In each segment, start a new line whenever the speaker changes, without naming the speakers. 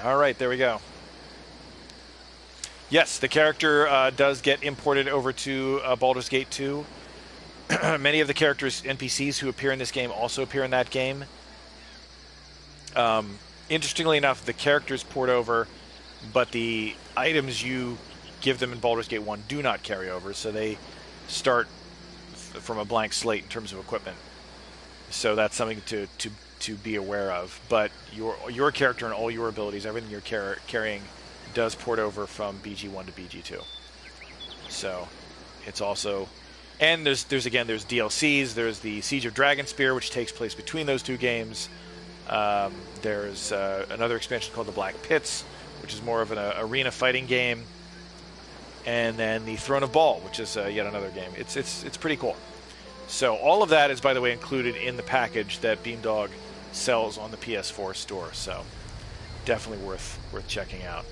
All right, there we go. Yes, the character does get imported over to Baldur's Gate 2. Many of the characters, NPCs who appear in this game also appear in that game. Interestingly enough, the characters port over, but the items you give them in Baldur's Gate 1 do not carry over, so they start from a blank slate in terms of equipment. So that's something to be aware of. But your character and all your abilities, everything you're carrying, does port over from BG1 to BG2. So it's also, and there's DLCs. There's the Siege of Dragonspear, which takes place between those two games. There's another expansion called the Black Pits, which is more of an arena fighting game, and then the Throne of Baal, which is yet another game. It's pretty cool. So all of that is, by the way, included in the package that Beamdog sells on the PS4 store. So definitely worth checking out.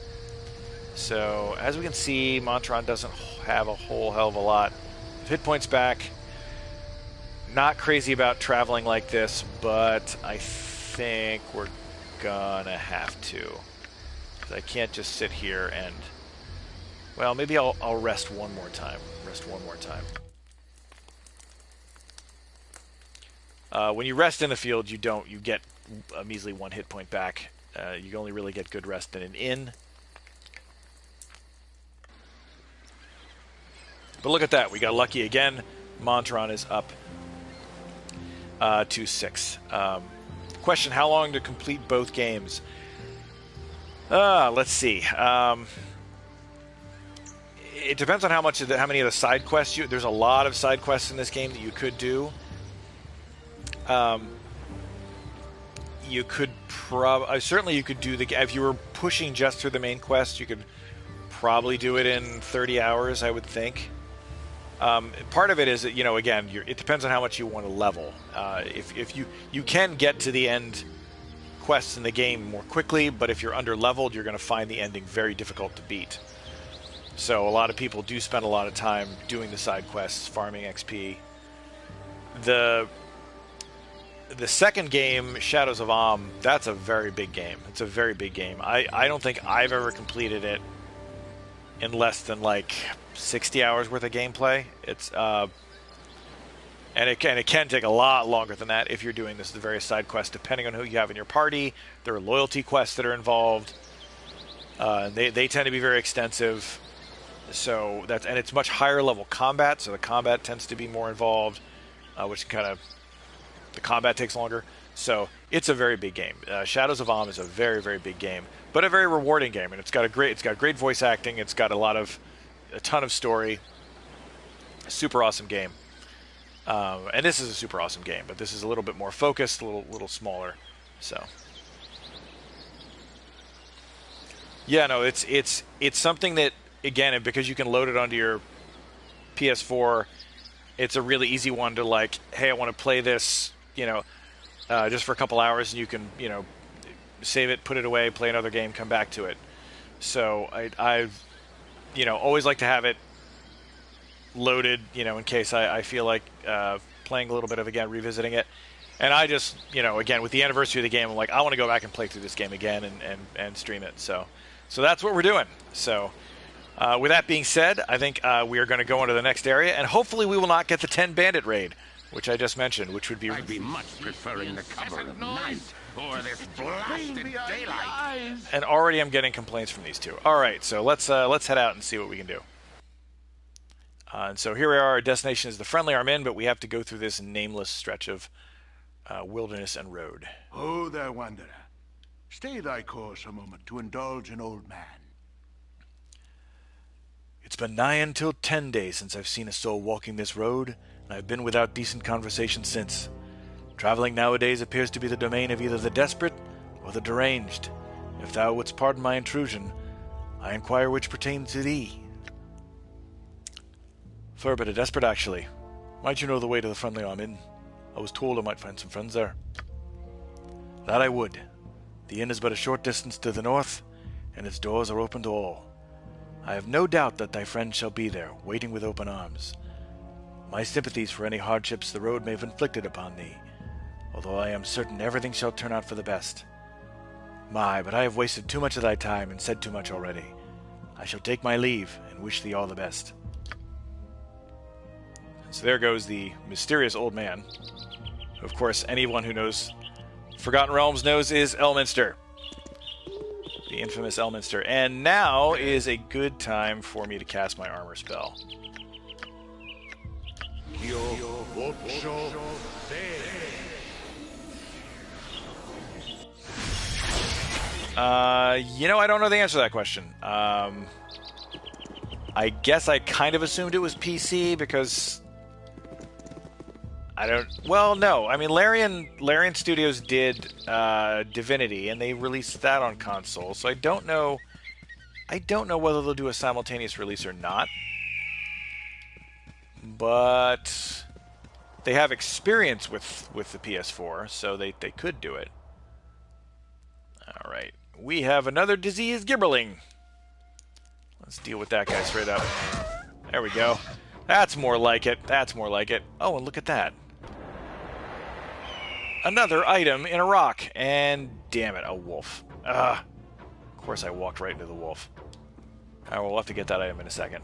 So as we can see, Montron doesn't have a whole hell of a lot of hit points back. Not crazy about traveling like this, but I think we're gonna have to. I can't just sit here and, well, maybe I'll rest one more time. When you rest in the field, you get a measly 1 hit point back. You only really get good rest in an inn. But look at that, we got lucky again. Montron is up to 6. Question: how long to complete both games? Let's see. It depends on how many of the side quests there's a lot of side quests in this game that you could do. You could certainly you could do if you were pushing just through the main quest, you could probably do it in 30 hours, I would think. Part of it is that, again, it depends on how much you want to level. If you can get to the end quests in the game more quickly, but if you're under leveled, you're going to find the ending very difficult to beat. So a lot of people do spend a lot of time doing the side quests, farming XP. The second game, Shadows of Amn, that's a very big game. It's a very big game. I don't think I've ever completed it in less than like 60 hours worth of gameplay. It's and it can take a lot longer than that if you're doing the various side quests, depending on who you have in your party. There are loyalty quests that are involved. They tend to be very extensive. So and it's much higher level combat, so the combat tends to be more involved, which the combat takes longer. So it's a very big game. Shadows of Amn is a very, very big game, but a very rewarding game, and it's got great voice acting. It's got a ton of story. Super awesome game. And this is a super awesome game, but this is a little bit more focused, a little smaller. So yeah, no, it's something that, again, because you can load it onto your PS4, it's a really easy one to, like, hey, I want to play this, just for a couple hours, and you can, save it, put it away, play another game, come back to it. So I've always like to have it loaded, in case I feel like playing a little bit of, again, revisiting it. And I just, again, with the anniversary of the game, I'm like, I want to go back and play through this game again and stream it. So that's what we're doing. So with that being said, I think we are going to go into the next area, and hopefully we will not get the 10 bandit raid, which I just mentioned, which would be...
I'd be much preferring the cover of night or this blasted daylight.
And already I'm getting complaints from these two. All right, so let's head out and see what we can do. And so here we are. Our destination is the Friendly Armin, but we have to go through this nameless stretch of wilderness and road.
Oh, there, wanderer. Stay thy course a moment to indulge an old man.
It's been nigh until 10 days since I've seen a soul walking this road, and I've been without decent conversation since. Traveling nowadays appears to be the domain of either the desperate or the deranged. If thou wouldst pardon my intrusion, I inquire which pertains to thee. Fair bit of desperate, actually. Might you know the way to the Friendly Armin? I was told I might find some friends there. That I would. The inn is but a short distance to the north, and its doors are open to all. I have no doubt that thy friend shall be there, waiting with open arms. My sympathies for any hardships the road may have inflicted upon thee, although I am certain everything shall turn out for the best. My, but I have wasted too much of thy time and said too much already. I shall take my leave and wish thee all the best. So there goes the mysterious old man. Of course, anyone who knows Forgotten Realms knows is Elminster. The infamous Elminster. And now is a good time for me to cast my armor spell. I don't know the answer to that question. I guess I kind of assumed it was PC because I don't... Well, no. I mean, Larian Studios did Divinity, and they released that on console, so I don't know whether they'll do a simultaneous release or not. But they have experience with the PS4, so they could do it. Alright. We have another disease gibberling. Let's deal with that guy straight up. There we go. That's more like it. That's more like it. Oh, and look at that. Another item in a rock. And damn it, a wolf. Of course I walked right into the wolf. Alright, we'll have to get that item in a second.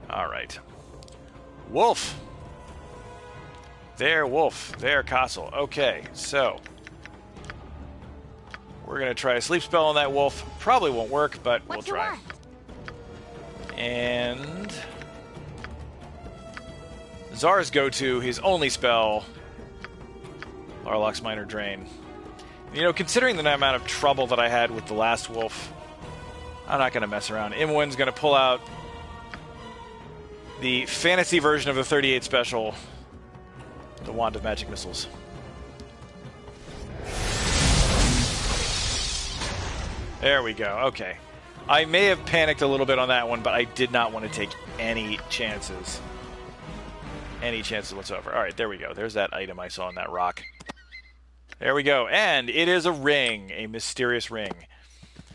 Alright. Wolf! There, wolf. There, castle. Okay, so... we're going to try a sleep spell on that wolf. Probably won't work, but we'll try. And... Zar's go-to, his only spell... Larlock's Minor Drain. You know, considering the amount of trouble that I had with the last wolf, I'm not going to mess around. Imwen's going to pull out the fantasy version of the 38 special, the Wand of Magic Missiles. There we go. Okay. I may have panicked a little bit on that one, but I did not want to take any chances. Any chances whatsoever. Alright, there we go. There's that item I saw on that rock. There we go. And it is a ring. A mysterious ring.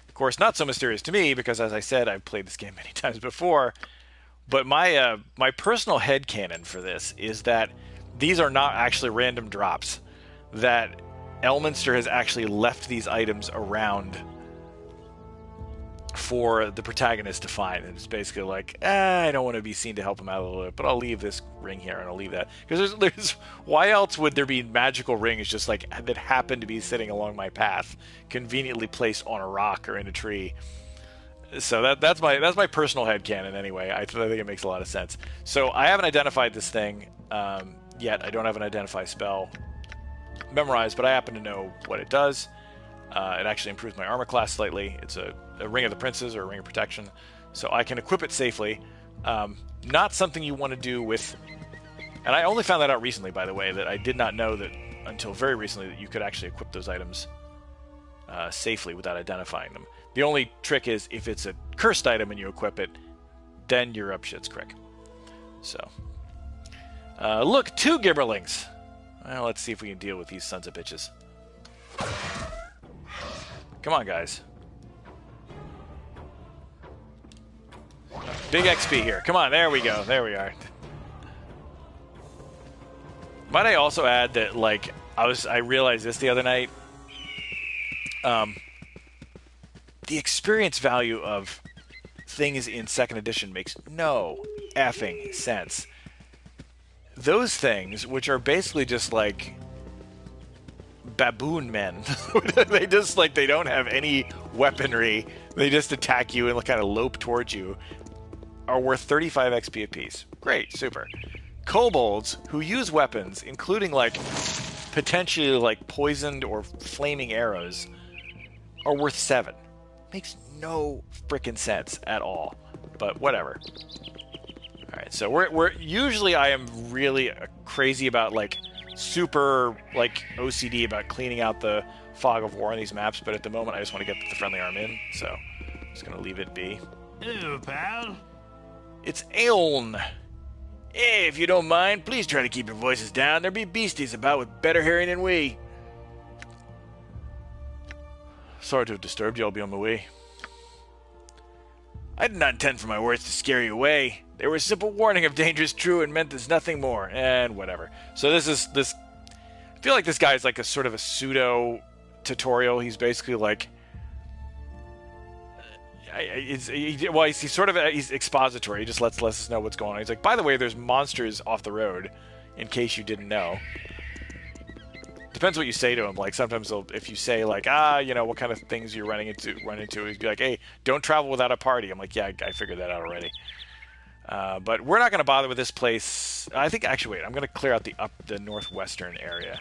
Of course, not so mysterious to me, because as I said, I've played this game many times before. But my personal headcanon for this is that these are not actually random drops. That Elminster has actually left these items around for the protagonist to find. And it's basically like, I don't want to be seen to help him out a little bit, but I'll leave this ring here and I'll leave that. Because there's why else would there be magical rings just like that happen to be sitting along my path, conveniently placed on a rock or in a tree? So that's my personal headcanon anyway. I think it makes a lot of sense. So I haven't identified this thing yet. I don't have an identify spell memorized, but I happen to know what it does. It actually improves my armor class slightly. It's a Ring of the Princes or a Ring of Protection, so I can equip it safely. Not something you want to do with... And I only found that out recently, by the way, that I did not know that until very recently that you could actually equip those items safely without identifying them. The only trick is if it's a cursed item and you equip it, then you're up shit's creek. So, look, 2 gibberlings. Well, let's see if we can deal with these sons of bitches. Come on, guys. Big XP here. Come on, there we go. There we are. Might I also add that, like, I realized this the other night. The experience value of things in 2nd edition makes no effing sense. Those things, which are basically just like baboon men, they just like, they don't have any weaponry, they just attack you and kind of lope towards you, are worth 35 XP apiece. Great, super. Kobolds who use weapons, including like potentially like poisoned or flaming arrows, are worth 7. Makes no frickin' sense at all, but whatever. All right, so we're usually I am really crazy about like super like OCD about cleaning out the fog of war on these maps, but at the moment I just want to get the friendly arm in, so I'm just gonna leave it be.
Hello, pal.
It's Aeon. Hey, if you don't mind, please try to keep your voices down. There be beasties about with better hearing than we. Sorry to have disturbed you. I'll be on my way. I did not intend for my words to scare you away. They were a simple warning of dangerous true and meant there's nothing more. And whatever. So this. I feel like this guy is like a sort of a pseudo tutorial. He's basically like, he's sort of he's expository. He just lets us know what's going on. He's like, by the way, there's monsters off the road, in case you didn't know. Depends what you say to him. Like sometimes if you say like, what kind of things you're run into, he'd be like, hey, don't travel without a party. I'm like, yeah, I figured that out already. But we're not going to bother with this place. I think actually, wait, I'm going to clear out the northwestern area.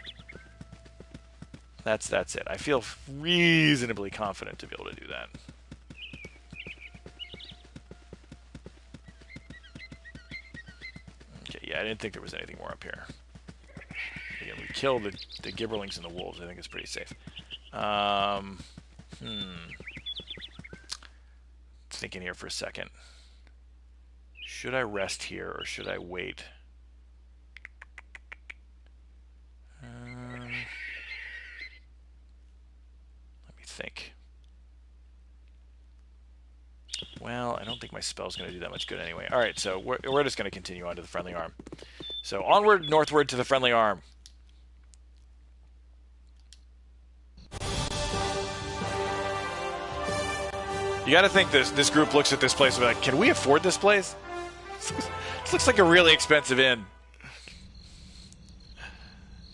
That's it. I feel reasonably confident to be able to do that. Okay, yeah, I didn't think there was anything more up here. Again, we kill the gibberlings and the wolves. I think it's pretty safe. Thinking here for a second. Should I rest here or should I wait? Let me think. Well, I don't think my spell's going to do that much good anyway. All right, so we're just going to continue on to the friendly arm. So onward, northward to the friendly arm. You got to think this group looks at this place and be like, can we afford this place? This looks like a really expensive inn.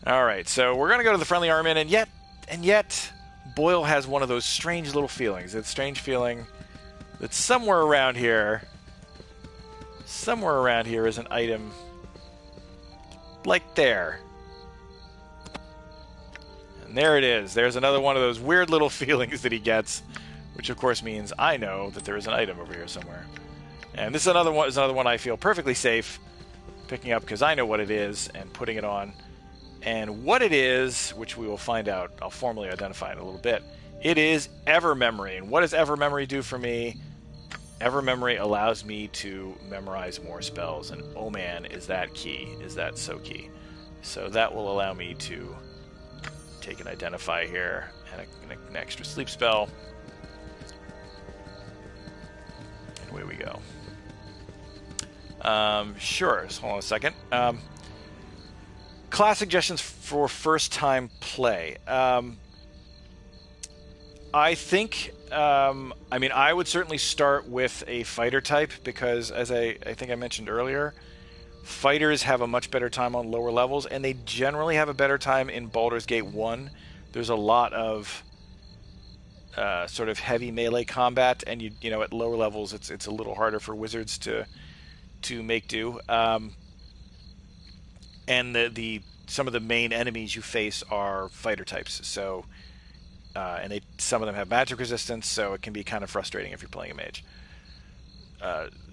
All right, so we're going to go to the friendly arm inn, and yet, Boyle has one of those strange little feelings. That strange feeling that somewhere around here is an item like there. And there it is. There's another one of those weird little feelings that he gets, which of course means I know that there is an item over here somewhere. And this is another one I feel perfectly safe picking up because I know what it is and putting it on. And what it is, which we will find out, I'll formally identify in a little bit. It is Evermemory. And what does Evermemory do for me? Evermemory allows me to memorize more spells. And oh man, is that key. Is that so key. So that will allow me to take an Identify here and an extra sleep spell. And away we go. Sure, so hold on a second. Class suggestions for first-time play. I think, I would certainly start with a fighter type because, as I think I mentioned earlier, fighters have a much better time on lower levels, and they generally have a better time in Baldur's Gate 1. There's a lot of sort of heavy melee combat, and you know at lower levels it's a little harder for wizards to make do. And some of the main enemies you face are fighter types. So, and some of them have magic resistance, so it can be kind of frustrating if you're playing a mage.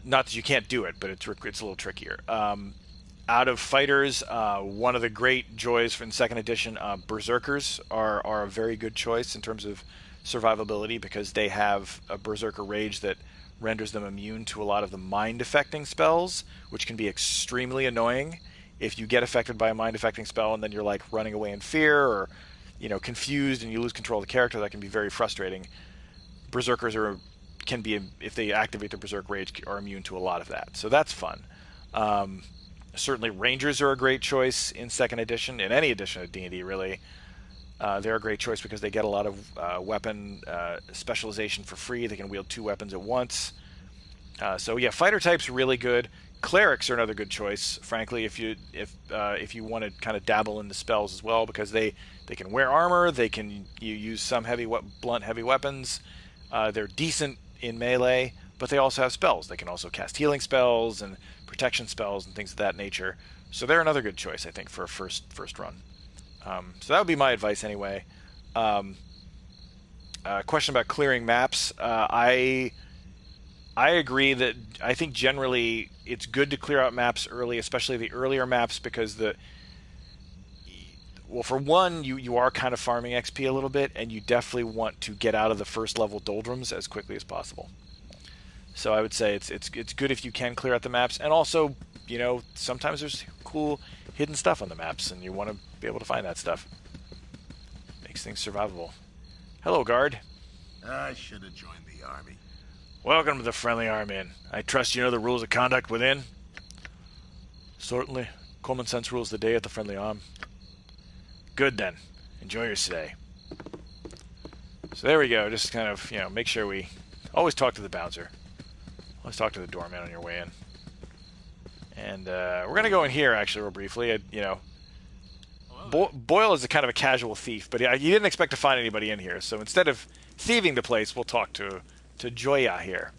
Not that you can't do it, but it's a little trickier. Out of fighters, one of the great joys in second edition, berserkers are a very good choice in terms of survivability because they have a berserker rage that renders them immune to a lot of the mind-affecting spells, which can be extremely annoying. If you get affected by a mind-affecting spell and then you're like running away in fear or, confused and you lose control of the character, that can be very frustrating. Berserkers can be, if they activate their berserk rage, are immune to a lot of that. So that's fun. Certainly Rangers are a great choice in second edition, in any edition of D&D really. They're a great choice because they get a lot of weapon specialization for free. They can wield 2 weapons at once. So yeah, fighter type's really good. Clerics are another good choice, frankly, if you want to kind of dabble in the spells as well, because they can wear armor, you use some blunt heavy weapons. They're decent in melee, but they also have spells. They can also cast healing spells and protection spells and things of that nature. So they're another good choice, I think, for a first run. So that would be my advice anyway. Question about clearing maps. I agree that I think generally it's good to clear out maps early, especially the earlier maps, because for one, you are kind of farming XP a little bit, and you definitely want to get out of the first level doldrums as quickly as possible. So I would say it's good if you can clear out the maps, and also, sometimes there's cool hidden stuff on the maps, and you want to be able to find that stuff. Makes things survivable. Hello, guard.
I should have joined the army.
Welcome to the Friendly Arm Inn. I trust you know the rules of conduct within? Certainly. Common sense rules the day at the Friendly Arm. Good then. Enjoy your stay. So there we go. Just kind of, make sure we always talk to the bouncer. Always talk to the doorman on your way in. And we're going to go in here, actually, real briefly. Boyle is a kind of a casual thief, but you didn't expect to find anybody in here. So instead of thieving the place, we'll talk to Joya here.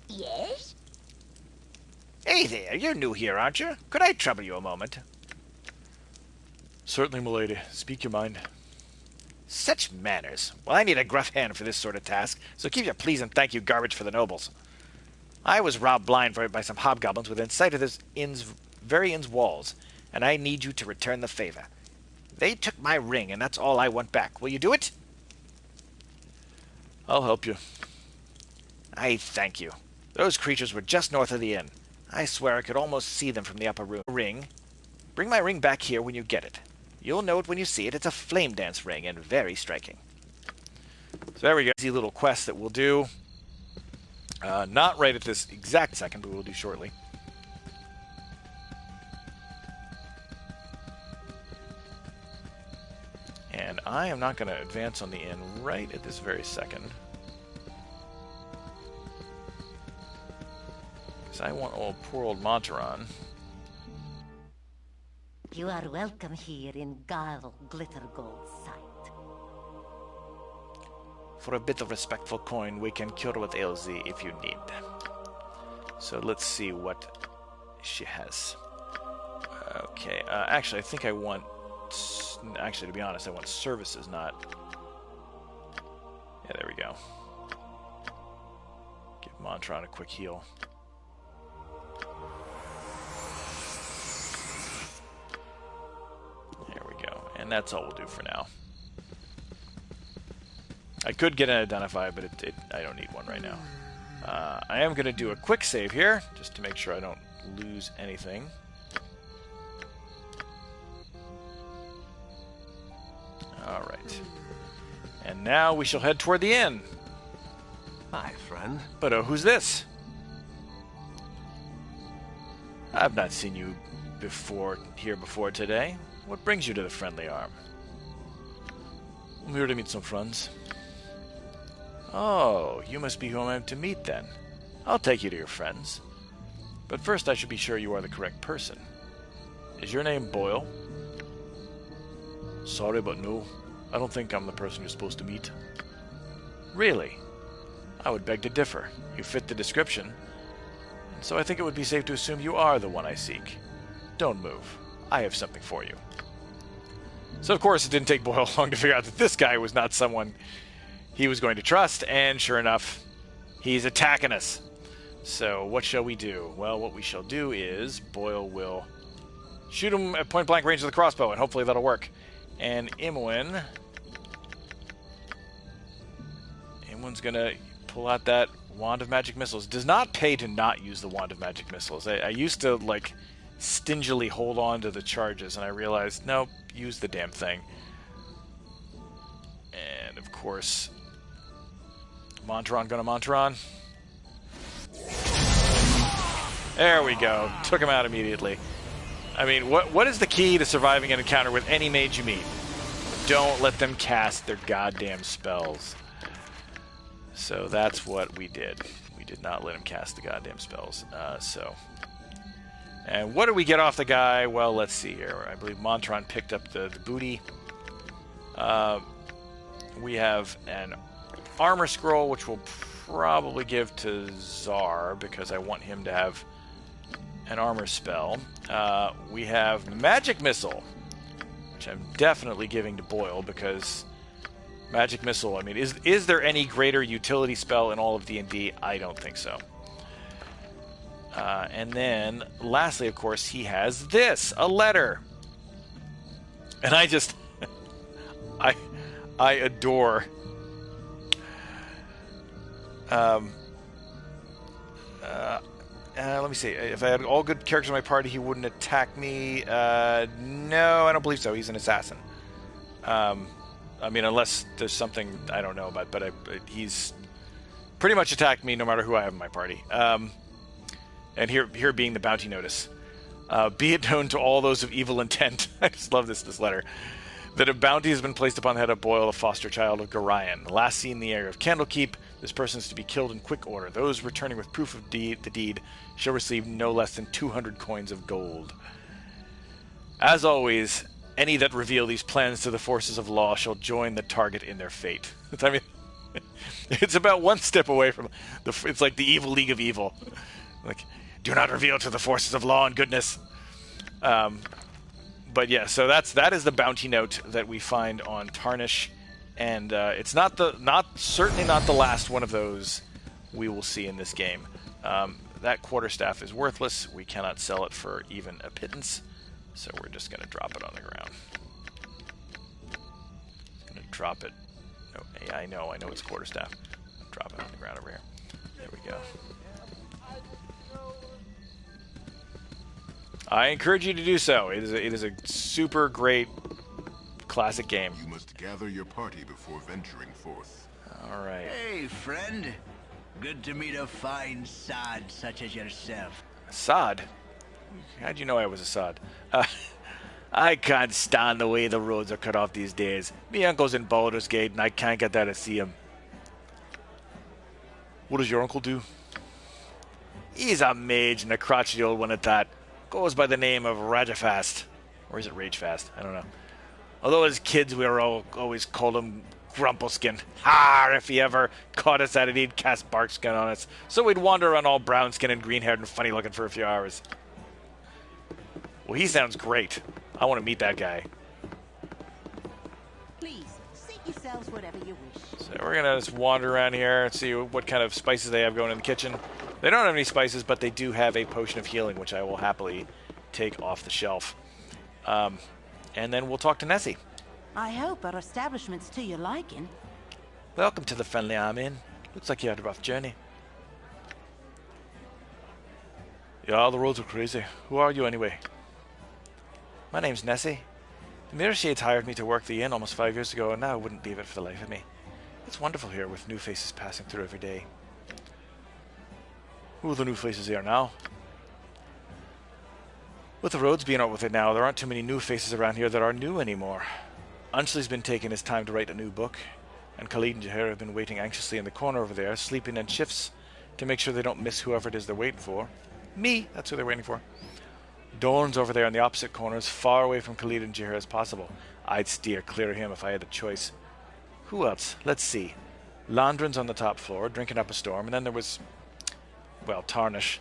Yes?
Hey there, you're new here, aren't you? Could I trouble you a moment? Certainly, milady. Speak your mind. Such manners. Well, I need a gruff hand for this sort of task, so keep your please and thank you garbage for the nobles. I was robbed blind by some hobgoblins within sight of this very inn's walls, and I need you to return the favor. They took my ring, and that's all I want back. Will you do it? I'll help you. I thank you. Those creatures were just north of the inn. I swear I could almost see them from the upper room. Ring. Bring my ring back here when you get it. You'll know it when you see it. It's a flame dance ring, and very striking. So there we go. Easy little quest that we'll do. Not right at this exact second, but we'll do shortly. And I am not going to advance on the inn right at this very second. Because I want poor old Montaron.
You are welcome here in Garl Glittergold's sight.
For a bit of respectful coin, we can cure what ails thee if you need. So let's see what she has. Okay, actually, I think I want... Actually, to be honest, I want services, not... Yeah, there we go. Give Montron a quick heal. There we go. And that's all we'll do for now. I could get an identify, but I don't need one right now. I am going to do a quick save here, just to make sure I don't lose anything. Alright. And now we shall head toward the inn.
Hi, friend.
But who's this? I've not seen you here before today. What brings you to the Friendly Arm? I'm here to meet some friends. Oh, you must be who I'm to meet then. I'll take you to your friends. But first I should be sure you are the correct person. Is your name Boyle? Sorry, but no. I don't think I'm the person you're supposed to meet. Really? I would beg to differ. You fit the description. And so I think it would be safe to assume you are the one I seek. Don't move. I have something for you. So, of course, it didn't take Boyle long to figure out that this guy was not someone he was going to trust, and sure enough, he's attacking us. So, what shall we do? Well, what we shall do is Boyle will shoot him at point-blank range with the crossbow, and hopefully that'll work. And Imoen's going to pull out that Wand of Magic Missiles. Does not pay to not use the Wand of Magic Missiles. I used to, like, stingily hold on to the charges, and I realized, nope, use the damn thing. And, of course, Montaron gonna Montaron. There we go. Took him out immediately. I mean, what is the key to surviving an encounter with any mage you meet? Don't let them cast their goddamn spells. So that's what we did. We did not let him cast the goddamn spells. And what did we get off the guy? Well, let's see here. I believe Montron picked up the booty. We have an armor scroll, which we'll probably give to Czar, because I want him to have an armor spell. We have Magic Missile, which I'm definitely giving to Boyle, because Magic Missile, I mean, is there any greater utility spell in all of D&D? I don't think so. And then, lastly, of course, he has this, a letter. And I just... I adore... let me see. If I had all good characters in my party, he wouldn't attack me. No, I don't believe so. He's an assassin. I mean, unless there's something I don't know about, but he's pretty much attacked me no matter who I have in my party. And here being the bounty notice. Be it known to all those of evil intent. I just love this letter. that a bounty has been placed upon the head of Boyle, a foster child of Gorion. Last seen in the area of Candlekeep, this person is to be killed in quick order. Those returning with proof of the deed shall receive no less than 200 coins of gold. As always, any that reveal these plans to the forces of law shall join the target in their fate. I mean, it's about one step away from it's like the evil league of evil. Like, do not reveal to the forces of law and goodness. But yeah, so that is the bounty note that we find on Tarnish, and it's certainly not the last one of those we will see in this game. That quarterstaff is worthless. We cannot sell it for even a pittance, so we're just going to drop it on the ground. Going to drop it. No, hey, I know it's quarterstaff. Drop it on the ground over here. There we go. I encourage you to do so. It is a super great classic game.
You must gather your party before venturing forth.
All right.
Hey, friend. Good to meet a fine sod such as yourself.
Sod? How'd you know I was a sod? I can't stand the way the roads are cut off these days. Me uncle's in Baldur's Gate, and I can't get there to see him. What does your uncle do? He's a mage and a crotchety old one at that. Goes by the name of Rajafast. Or is it Ragefast? I don't know. Although as kids we were always called him Grumpleskin. Ha! If he ever caught us at it, he'd cast Barkskin on us. So we'd wander around all brown-skinned and green-haired and funny-looking for a few hours. Well, he sounds great. I want to meet that guy.
Please, seat yourselves whatever you wish.
So we're going to just wander around here and see what kind of spices they have going in the kitchen. They don't have any spices, but they do have a potion of healing, which I will happily take off the shelf. And then we'll talk to Nessie.
I hope our establishment's to your liking.
Welcome to the Friendly Arm Inn. Looks like you had a rough journey. Yeah, the roads are crazy. Who are you anyway? My name's Nessie. The Mirror Shades hired me to work the inn almost 5 years ago, and now I wouldn't be of it for the life of me. It's wonderful here with new faces passing through every day. Who are the new faces here now? With the roads being out with it now, there aren't too many new faces around here that are new anymore. Ansley's been taking his time to write a new book, and Khalid and Jahir have been waiting anxiously in the corner over there, sleeping in shifts to make sure they don't miss whoever it is they're waiting for. Me! That's who they're waiting for. Dorn's over there in the opposite corner, as far away from Khalid and Jahir as possible. I'd steer clear of him if I had the choice. Who else? Let's see. Landrin's on the top floor, drinking up a storm, and then there was... well, Tarnish.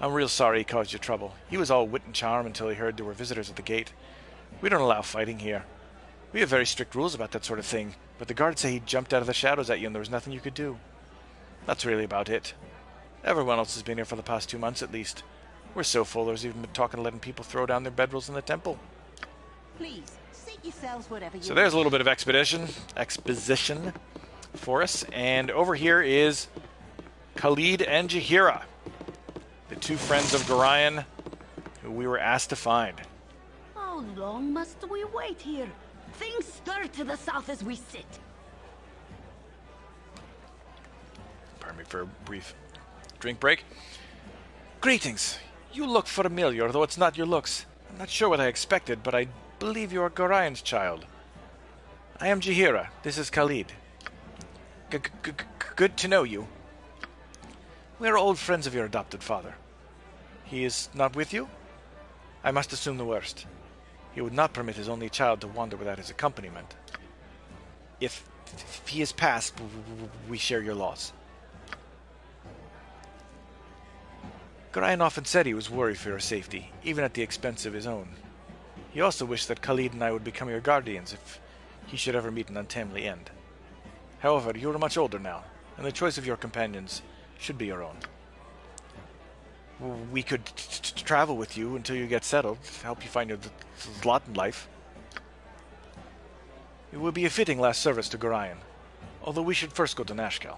I'm real sorry he caused you trouble. He was all wit and charm until he heard there were visitors at the gate. We don't allow fighting here. We have very strict rules about that sort of thing, but the guards say he jumped out of the shadows at you and there was nothing you could do. That's really about it. Everyone else has been here for the past 2 months at least. We're so full there's even been talking of letting people throw down their bedrolls in the temple.
Please, seat yourselves whatever you
So there's a little bit of exposition for us, and over here is Khalid and Jahira, the two friends of Gorion who we were asked to find.
How long must we wait here? Things stir to the south as we sit.
Pardon me for a brief drink break. Greetings. You look familiar, though it's not your looks. I'm not sure what I expected, but I believe you are Gorion's child. I am Jahira. This is Khalid. Good to know you. We are old friends of your adopted father. He is not with you? I must assume the worst. He would not permit his only child to wander without his accompaniment. If he is passed, we share your loss. Gorion often said he was worried for your safety, even at the expense of his own. He also wished that Khalid and I would become your guardians if he should ever meet an untimely end. However, you are much older now, and the choice of your companions should be your own. We could travel with you until you get settled, help you find your lot in life. It would be a fitting last service to Gorion, although we should first go to Nashkel.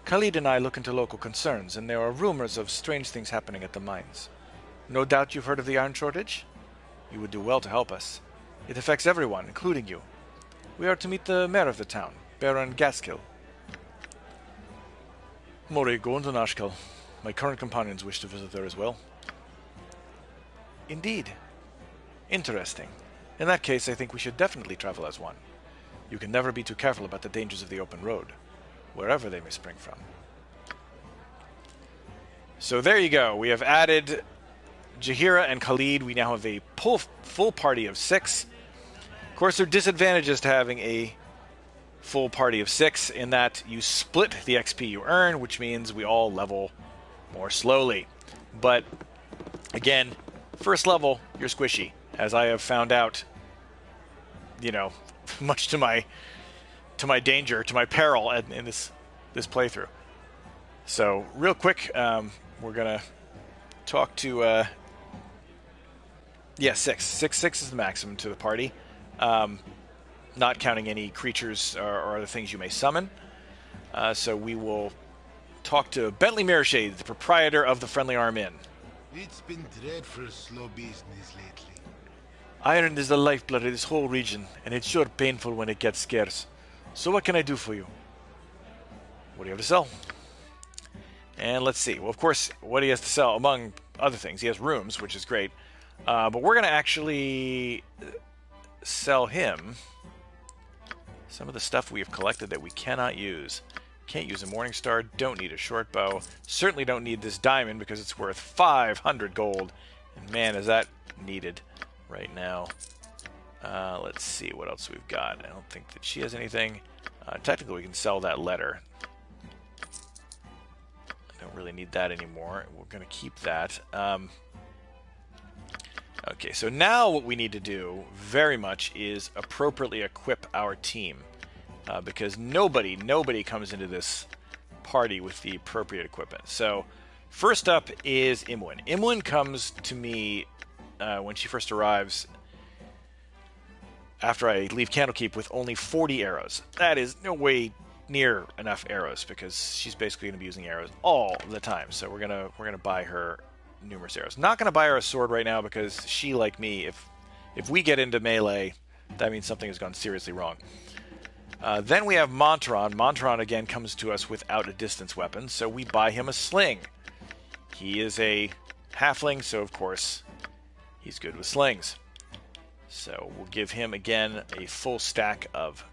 Khalid and I look into local concerns, and there are rumors of strange things happening at the mines. No doubt you've heard of the iron shortage? You would do well to help us. It affects everyone, including you. We are to meet the mayor of the town, Baron Gaskill. Mori, going to Nashkel. My current companions wish to visit there as well. Indeed. Interesting. In that case, I think we should definitely travel as one. You can never be too careful about the dangers of the open road, wherever they may spring from. So there you go. We have added Jaheira and Khalid. We now have a full party of 6. Of course, there are disadvantages to having a full party of 6 in that you split the XP you earn, which means we all level more slowly. But again, first level, you're squishy, as I have found out, much to my danger, to my peril in this playthrough. So real quick, we're gonna talk to 6. 6 is the maximum to the party, not counting any creatures or other things you may summon. So we will talk to Bentley Mirrorshade, the proprietor of the Friendly Arm Inn.
It's been dreadful slow business lately.
Iron is the lifeblood of this whole region, and it's sure painful when it gets scarce. So what can I do for you? What do you have to sell? And let's see. Well, of course, what he has to sell, among other things, he has rooms, which is great. But we're going to actually sell him some of the stuff we have collected that we cannot use. Can't use a Morning Star, don't need a short bow, certainly don't need this diamond because it's worth 500 gold. And man, is that needed right now. Let's see what else we've got. I don't think that she has anything. Technically, we can sell that letter. I don't really need that anymore. We're going to keep that. Okay, so now what we need to do very much is appropriately equip our team. Because nobody comes into this party with the appropriate equipment. So first up is Imwin. Imwin comes to me when she first arrives after I leave Candlekeep with only 40 arrows. That is no way near enough arrows because she's basically going to be using arrows all the time. So we're gonna buy her numerous arrows. Not going to buy her a sword right now because she, like me, if we get into melee, that means something has gone seriously wrong. Then we have Montron. Montron again comes to us without a distance weapon, so we buy him a sling. He is a halfling, so of course he's good with slings. So we'll give him again a full stack of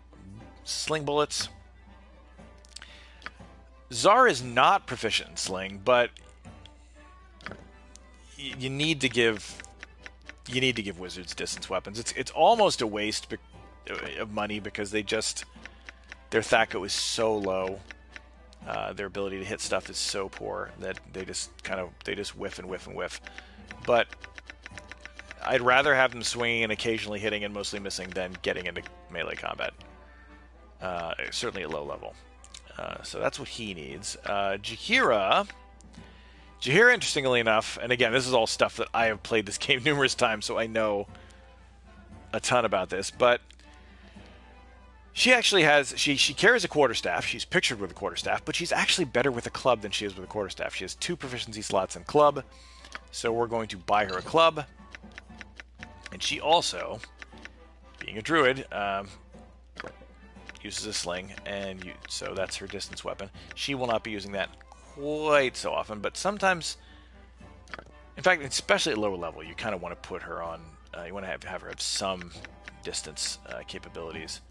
sling bullets. Zar is not proficient in sling, but you need to give wizards distance weapons. It's almost a waste of money because their THAC0 is so low. Their ability to hit stuff is so poor that they just whiff and whiff and whiff. But I'd rather have them swinging and occasionally hitting and mostly missing than getting into melee combat. Certainly at low level. So that's what he needs. Jaheira, interestingly enough, and again, this is all stuff that I have played this game numerous times, so I know a ton about this, but she actually has, she carries a quarterstaff. She's pictured with a quarterstaff, but she's actually better with a club than she is with a quarterstaff. She has 2 proficiency slots in club, so we're going to buy her a club. And she also, being a druid, uses a sling, and so that's her distance weapon. She will not be using that quite so often, but sometimes, in fact, especially at lower level, you kind of want to put her on, you want to have her have some distance capabilities.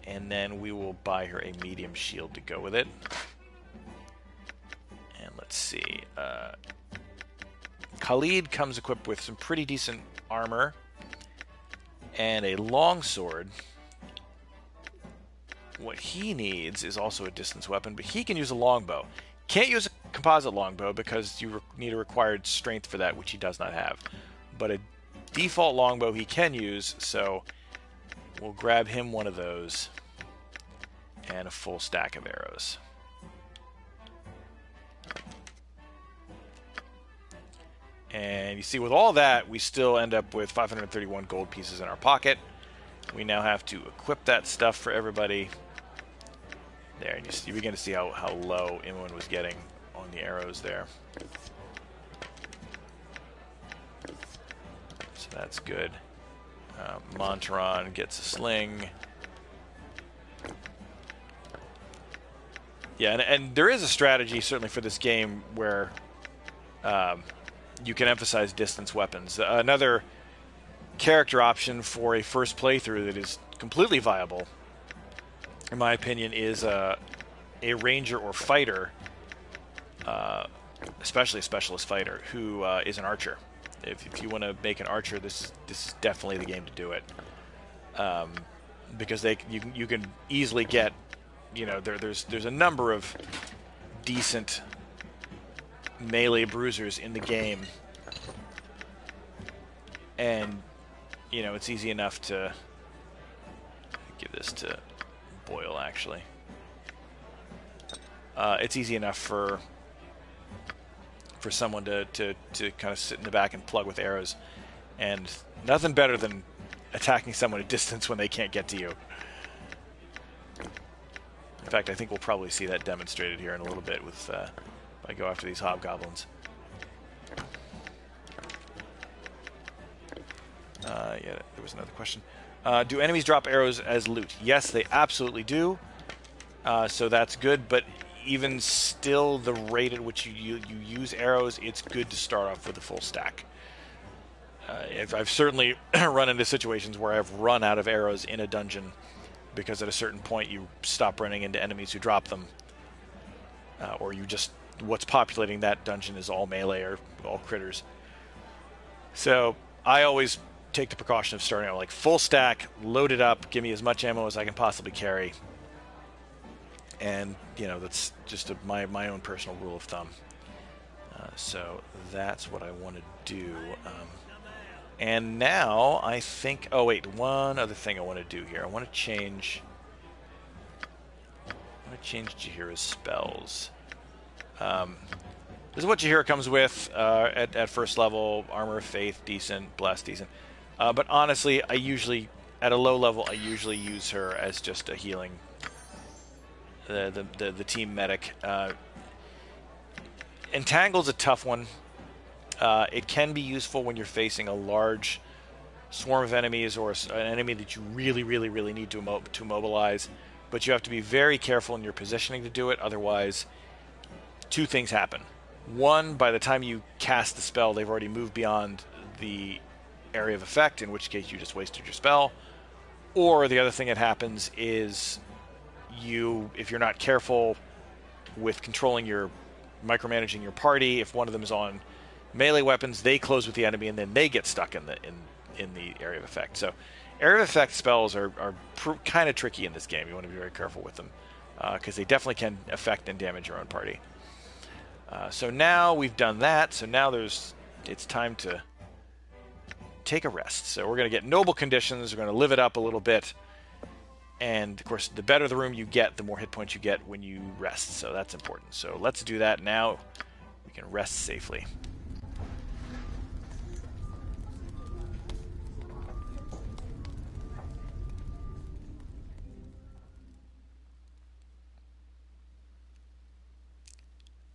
And then we will buy her a medium shield to go with it. And let's see. Khalid comes equipped with some pretty decent armor and a long sword. What he needs is also a distance weapon, but he can use a longbow. Can't use a composite longbow because you need a required strength for that, which he does not have. But a default longbow he can use, so we'll grab him one of those and a full stack of arrows. And you see, with all that, we still end up with 531 gold pieces in our pocket. We now have to equip that stuff for everybody. There, and you begin to see how low Imwin was getting on the arrows there. So that's good. Montron gets a sling. Yeah, and there is a strategy, certainly for this game, where you can emphasize distance weapons. Another character option for a first playthrough that is completely viable, in my opinion, is a ranger or fighter, especially a specialist fighter, who is an archer. If you want to make an archer, this is definitely the game to do it, because you can easily get, there's a number of decent melee bruisers in the game, and it's easy enough to give this to Boyle. Actually, it's easy enough for someone to kind of sit in the back and plug with arrows, and nothing better than attacking someone at distance when they can't get to you. In fact, I think we'll probably see that demonstrated here in a little bit with if I go after these hobgoblins. Yeah, there was another question. Do enemies drop arrows as loot? Yes, they absolutely do. So that's good, but even still, the rate at which you use arrows, it's good to start off with a full stack. I've certainly run into situations where I've run out of arrows in a dungeon because at a certain point you stop running into enemies who drop them, or what's populating that dungeon is all melee or all critters. So I always take the precaution of starting out like full stack, load it up, give me as much ammo as I can possibly carry. And, that's just my own personal rule of thumb. So that's what I want to do. And now I think... Oh, wait. One other thing I want to do here. I want to change Jahira's spells. This is what Jahira comes with at first level. Armor of Faith, decent. Bless, decent. But honestly, at a low level, I usually use her as just a healing... The team medic. Entangle's a tough one. It can be useful when you're facing a large swarm of enemies or an enemy that you really, really, really need to mobilize, but you have to be very careful in your positioning to do it. Otherwise, two things happen. One, by the time you cast the spell, they've already moved beyond the area of effect, in which case you just wasted your spell. Or the other thing that happens is if you're not careful with micromanaging your party, if one of them is on melee weapons, they close with the enemy and then they get stuck in the area of effect. So area of effect spells are kind of tricky in this game. You want to be very careful with them because they definitely can affect and damage your own party. So now we've done that. So now it's time to take a rest. So we're going to get noble conditions. We're going to live it up a little bit. And, of course, the better the room you get, the more hit points you get when you rest. So that's important. So let's do that now. We can rest safely.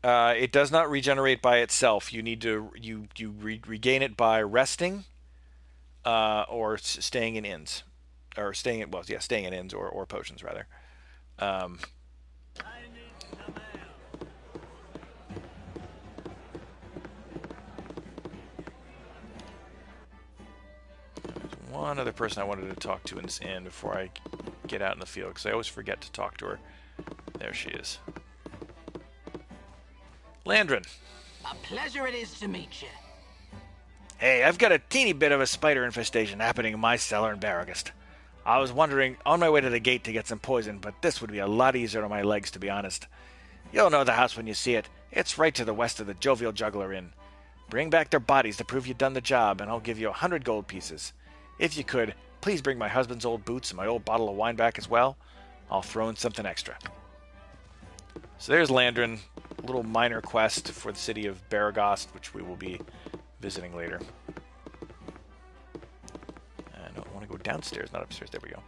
It does not regenerate by itself. You need to regain it by resting or staying in inns. Or staying in inns or potions, rather. There's one other person I wanted to talk to in this inn before I get out in the field, because I always forget to talk to her. There she is. Landrin.
A pleasure it is to meet you.
Hey, I've got a teeny bit of a spider infestation happening in my cellar in Barragast. I was wondering, on my way to the gate to get some poison, but this would be a lot easier on my legs, to be honest. You'll know the house when you see it. It's right to the west of the Jovial Juggler Inn. Bring back their bodies to prove you've done the job, and I'll give you 100 gold pieces. If you could, please bring my husband's old boots and my old bottle of wine back as well. I'll throw in something extra.
So there's Landrin, a little minor quest for the city of Barragast, which we will be visiting later. I don't want to go downstairs, not upstairs. There we go.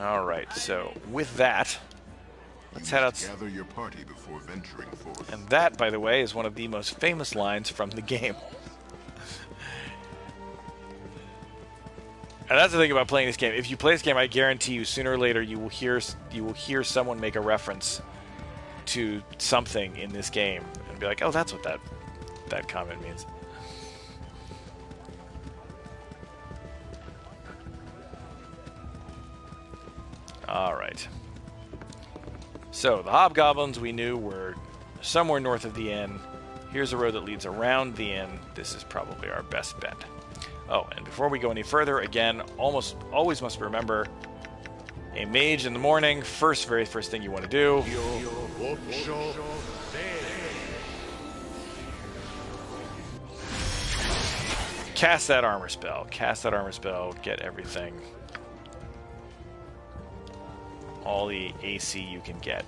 All right, so with that, let's head out.
Gather your party before venturing forth.
And that, by the way, is one of the most famous lines from the game. And that's the thing about playing this game. If you play this game, I guarantee you, sooner or later, you will hear someone make a reference to something in this game and be like, "Oh, that's what that comment means." Alright. So, the hobgoblins we knew were somewhere north of the inn. Here's a road that leads around the inn. This is probably our best bet. Oh, and before we go any further, again, almost always must remember, a mage in the morning, very first thing you want to do. Cast that armor spell. Cast that armor spell, get everything. All the AC you can get.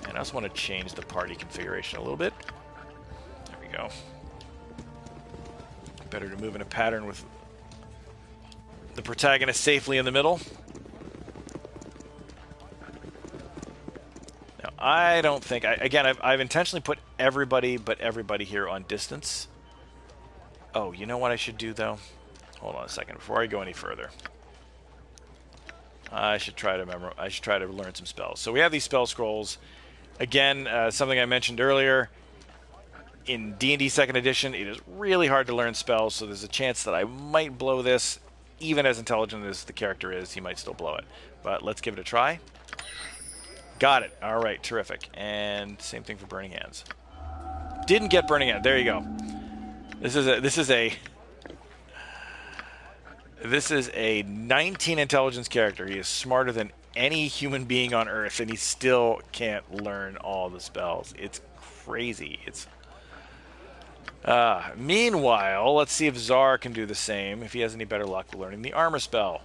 And I also want to change the party configuration a little bit. There we go. Better to move in a pattern with the protagonist safely in the middle. Now, I don't think... I've intentionally put everybody but everybody here on distance. Oh, you know what I should do, though? Hold on a second. Before I go any further, I should try to learn some spells. So we have these spell scrolls. Again, something I mentioned earlier. In D&D 2nd Edition, it is really hard to learn spells, so there's a chance that I might blow this. Even as intelligent as the character is, he might still blow it. But let's give it a try. Got it. All right, terrific. And same thing for Burning Hands. Didn't get Burning Hands. There you go. This is a 19 intelligence character. He is smarter than any human being on Earth, and he still can't learn all the spells. It's crazy. Meanwhile, let's see if Czar can do the same, if he has any better luck learning the armor spell.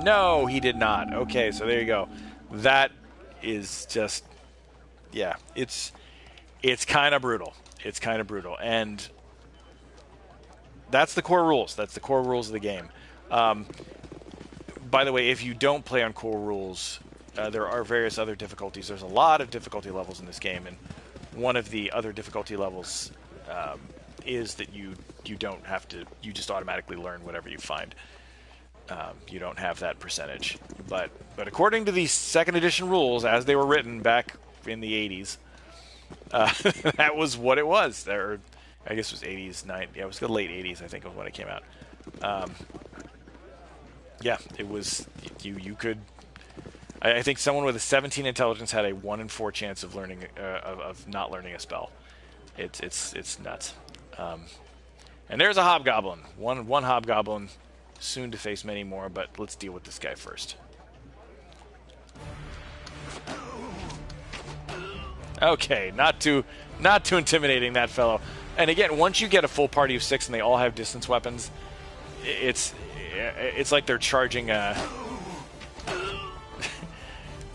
No, he did not. Okay, so there you go. That is just... yeah, it's kind of brutal. It's kind of brutal. And that's the core rules. That's the core rules of the game. By the way, if you don't play on core rules, there are various other difficulties. There's a lot of difficulty levels in this game, and one of the other difficulty levels is that you don't have to, you just automatically learn whatever you find. You don't have that percentage. But according to the 2nd Edition rules, as they were written back in the 80s, that was what it was. Or, I guess it was 80s, yeah, it was the late 80s, I think, was when it came out. Yeah, it was, you could, I think someone with a 17 intelligence had a 1 in 4 chance of learning, of not learning a spell. It's nuts. And there's a hobgoblin. One hobgoblin, soon to face many more, but let's deal with this guy first. Okay, not too intimidating, that fellow. And again, once you get a full party of 6 and they all have distance weapons, it's like they're charging a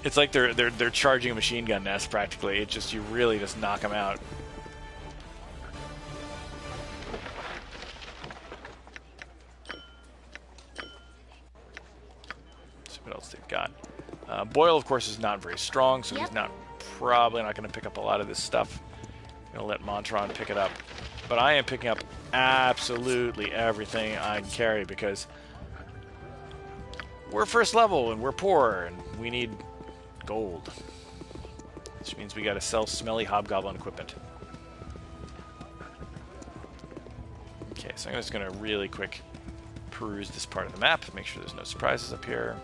it's like they're charging a machine gun nest practically. You really just knock them out. See what else they've got. Boyle, of course, is not very strong, so he's probably not going to pick up a lot of this stuff. I'm going to let Montron pick it up. But I am picking up absolutely everything I can carry because we're first level and we're poor and we need gold. Which means we got to sell smelly hobgoblin equipment. Okay, so I'm just going to really quick peruse this part of the map, make sure there's no surprises up here.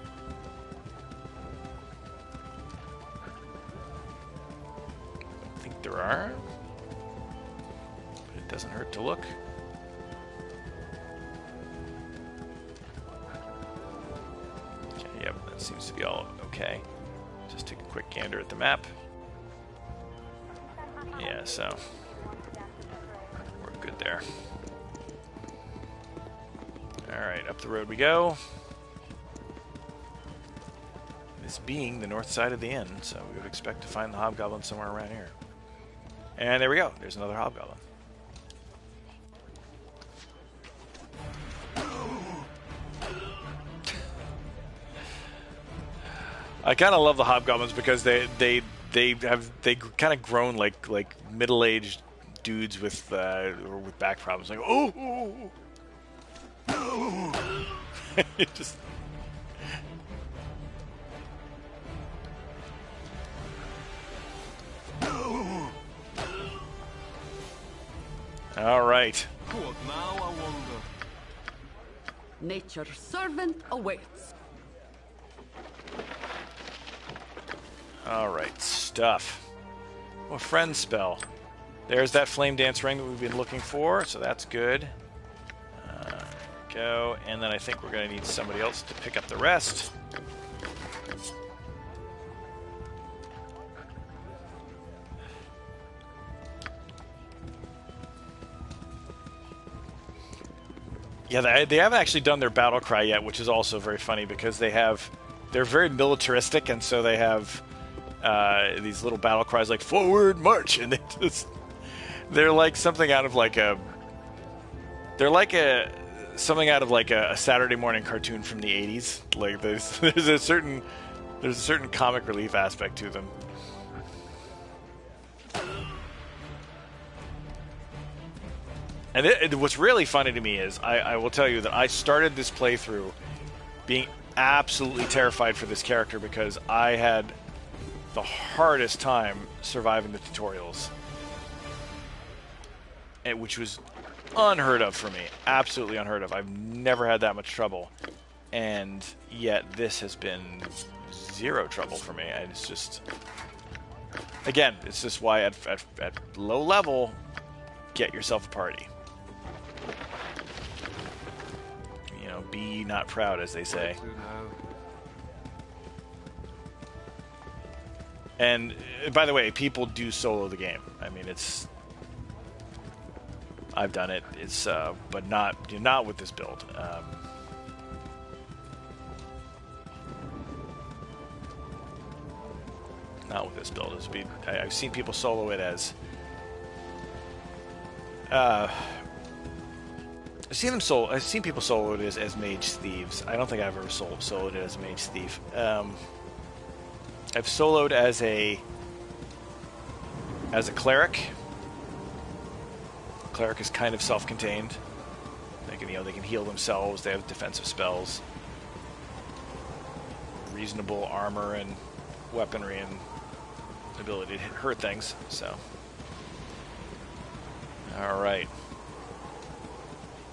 I think there are. But it doesn't hurt to look. Okay, yep, that seems to be all okay. Just take a quick gander at the map. Yeah, so we're good there. Alright, up the road we go. This being the north side of the inn, so we would expect to find the hobgoblin somewhere around here. And there we go. There's another hobgoblin. I kind of love the hobgoblins because they kind of grown like middle-aged dudes with back problems. Like oh. It just. All right.
Nature's servant awaits.
Alright, stuff. Oh, friend spell. There's that flame dance ring that we've been looking for, so that's good. Go, and then I think we're going to need somebody else to pick up the rest. Yeah, they haven't actually done their battle cry yet, which is also very funny because they're very militaristic, and so they have these little battle cries like "Forward March," and they're like something out of like a Saturday morning cartoon from the '80s. Like there's a certain comic relief aspect to them. And what's really funny to me is I will tell you that I started this playthrough being absolutely terrified for this character because I had the hardest time surviving the tutorials, which was unheard of for me. Absolutely unheard of. I've never had that much trouble, and yet this has been zero trouble for me. And it's just, again, it's just why at low level, get yourself a party. You know, be not proud, as they say. And by the way, people do solo the game. I mean, I've done it. It's but not with this build. Not with this build. I've seen people solo it as. I've seen people solo it as mage thieves. I don't think I've ever soloed it as a mage thief. I've soloed as a cleric. Cleric is kind of self-contained. They can heal themselves. They have defensive spells, reasonable armor and weaponry, and ability to hurt things. So, all right.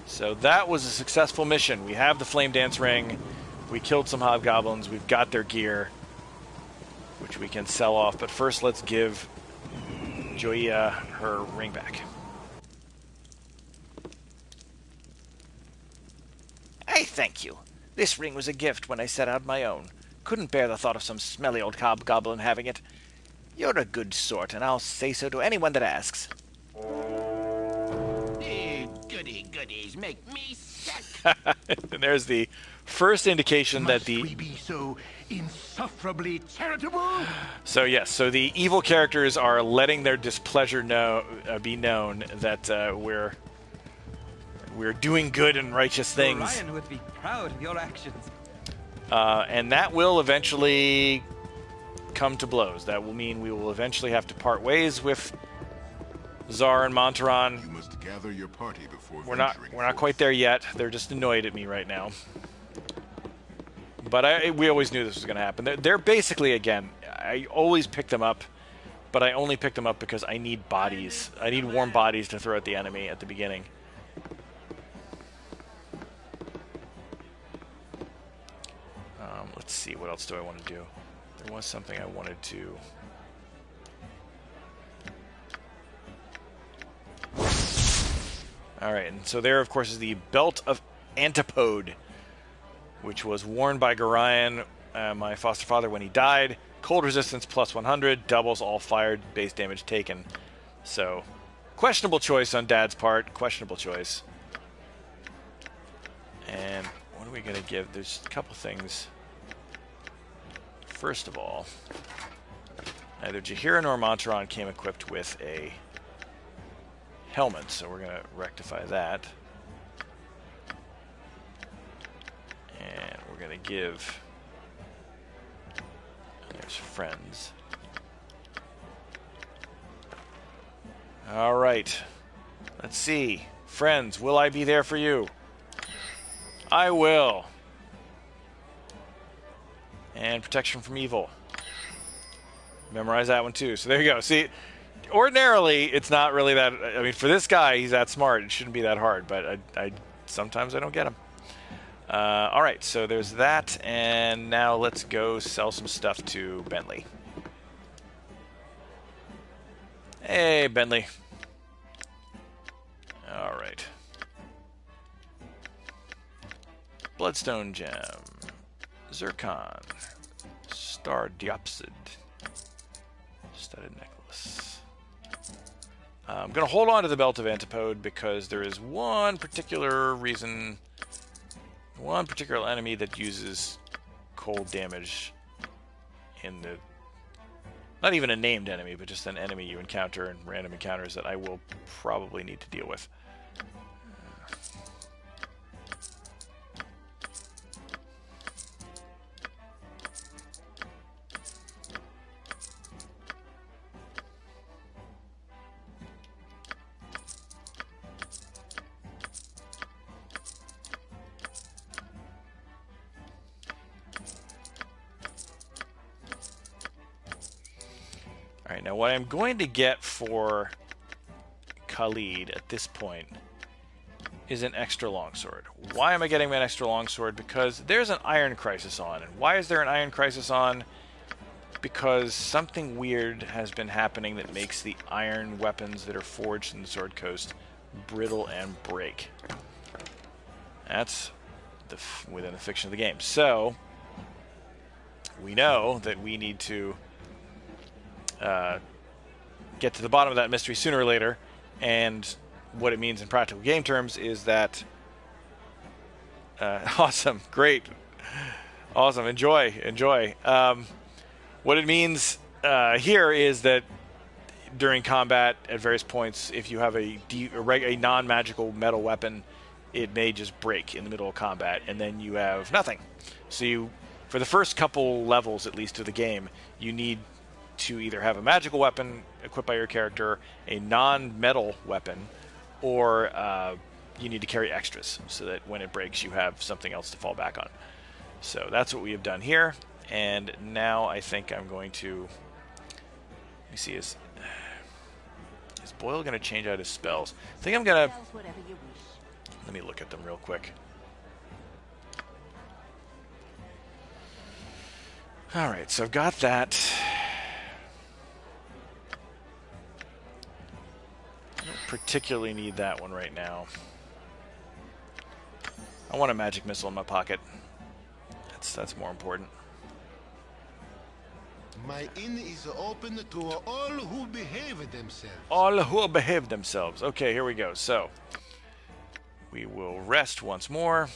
So that was a successful mission. We have the flame dance ring. We killed some hobgoblins. We've got their gear, which we can sell off. But first, let's give Joia her ring back.
I thank you. This ring was a gift when I set out my own. Couldn't bear the thought of some smelly old hobgoblin having it. You're a good sort, and I'll say so to anyone that asks.
Goodies make me sick.
And there's the first indication that the...
Must we be so insufferably charitable?
So yes, so the evil characters are letting their displeasure be known that we're doing good and righteous things.
Orion would be proud of your actions.
And that will eventually come to blows. That will mean we will eventually have to part ways with Czar and Montaron.
You must gather your party before
We're not quite there yet. They're just annoyed at me right now. But we always knew this was going to happen. They're basically, again, I always pick them up, but I only pick them up because I need bodies. I need warm bodies to throw at the enemy at the beginning. Let's see, what else do I want to do? There was something I wanted to... Alright, and so there, of course, is the Belt of Antipode, which was worn by Gorion, my foster father, when he died. Cold resistance plus 100, doubles all fired, base damage taken. So, questionable choice on Dad's part, questionable choice. And what are we going to give? There's a couple things. First of all, neither Jaheira nor Montaron came equipped with a helmet, so we're going to rectify that. And we're going to give... There's friends. All right. Let's see. Friends, will I be there for you? I will. And protection from evil. Memorize that one too. So there you go. See, ordinarily it's not really that. I mean, for this guy, he's that smart. It shouldn't be that hard. But I sometimes I don't get him. All right. So there's that, and now let's go sell some stuff to Bentley. Hey, Bentley. Alright. Bloodstone Gem. Zircon. Star Diopsid. Studded necklace. I'm going to hold on to the Belt of Antipode because there is one particular reason, one particular enemy that uses cold damage in the, not even a named enemy, but just an enemy you encounter in random encounters that I will probably need to deal with. Alright, now what I'm going to get for Khalid at this point is an extra longsword. Why am I getting an extra longsword? Because there's an iron crisis on. And why is there an iron crisis on? Because something weird has been happening that makes the iron weapons that are forged in the Sword Coast brittle and break. That's within the fiction of the game. So, we know that we need to get to the bottom of that mystery sooner or later, and what it means in practical game terms is that awesome, great, awesome, enjoy. What it means here is that during combat at various points, if you have a non-magical metal weapon, it may just break in the middle of combat, and then you have nothing. So you, for the first couple levels at least of the game, you need to either have a magical weapon equipped by your character, a non-metal weapon, or you need to carry extras so that when it breaks you have something else to fall back on. So that's what we have done here, and now I think I'm going to, let me see, is Boyle going to change out his spells? I think I'm going to, let me look at them real quick. Alright, so I've got that. I don't particularly need that one right now. I want a magic missile in my pocket. That's more important.
My inn is open to all who behave themselves.
All who behave themselves. Okay, here we go. So, we will rest once more.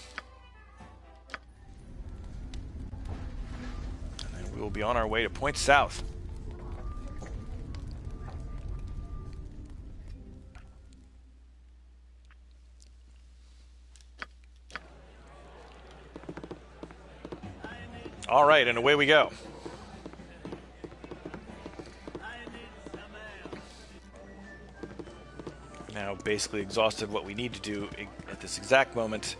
And then we will be on our way to Point South. All right, and away we go. Now basically exhausted what we need to do at this exact moment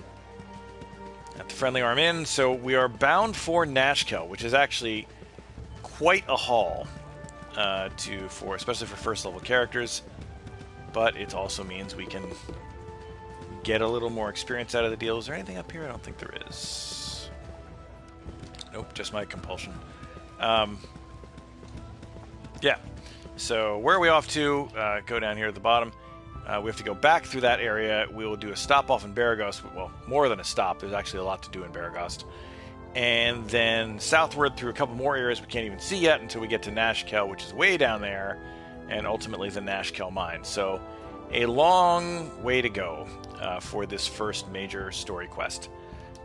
at the Friendly Arm Inn. So we are bound for Nashkel, which is actually quite a haul especially for first level characters. But it also means we can get a little more experience out of the deal. Is there anything up here? I don't think there is. Nope, just my compulsion. Yeah. So where are we off to? Go down here at the bottom. We have to go back through that area. We will do a stop off in Baragost. Well, more than a stop. There's actually a lot to do in Baragost. And then southward through a couple more areas we can't even see yet until we get to Nashkel, which is way down there, and ultimately the Nashkel mine. So a long way to go for this first major story quest.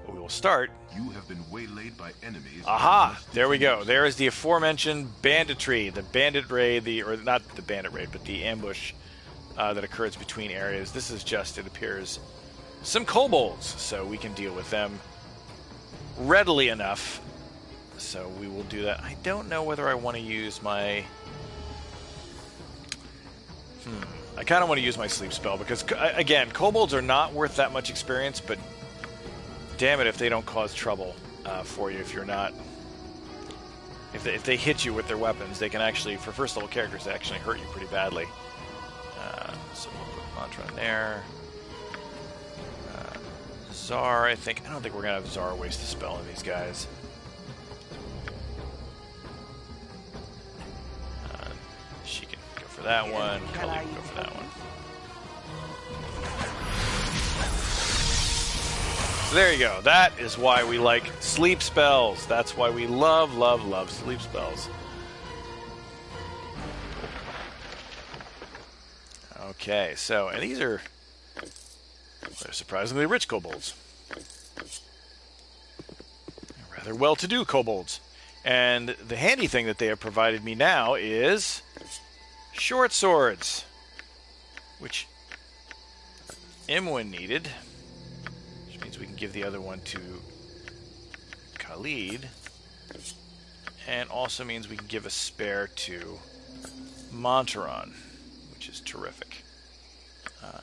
But we will start.
You have been waylaid by enemies.
Aha! There we go. There is the aforementioned banditry, the bandit raid, or not the bandit raid, but the ambush that occurs between areas. This is just, it appears, some kobolds, so we can deal with them readily enough. So we will do that. I don't know whether I want to use my... I kind of want to use my sleep spell, because, again, kobolds are not worth that much experience, but damn it if they don't cause trouble for you if you're not... If they hit you with their weapons, they can actually, for first level characters, they actually hurt you pretty badly. So we'll put Mantra in there. Zar, I don't think we're going to have Zar waste a spell on these guys. She can go for for that one. Cully can go for that one. So there you go. That is why we like sleep spells. That's why we love, love, love sleep spells. Okay, so, and these are they're surprisingly rich kobolds. Rather well-to-do kobolds. And the handy thing that they have provided me now is short swords, which Imwin needed, which means we can give the other one to Khalid, and also means we can give a spare to Monteron, which is terrific.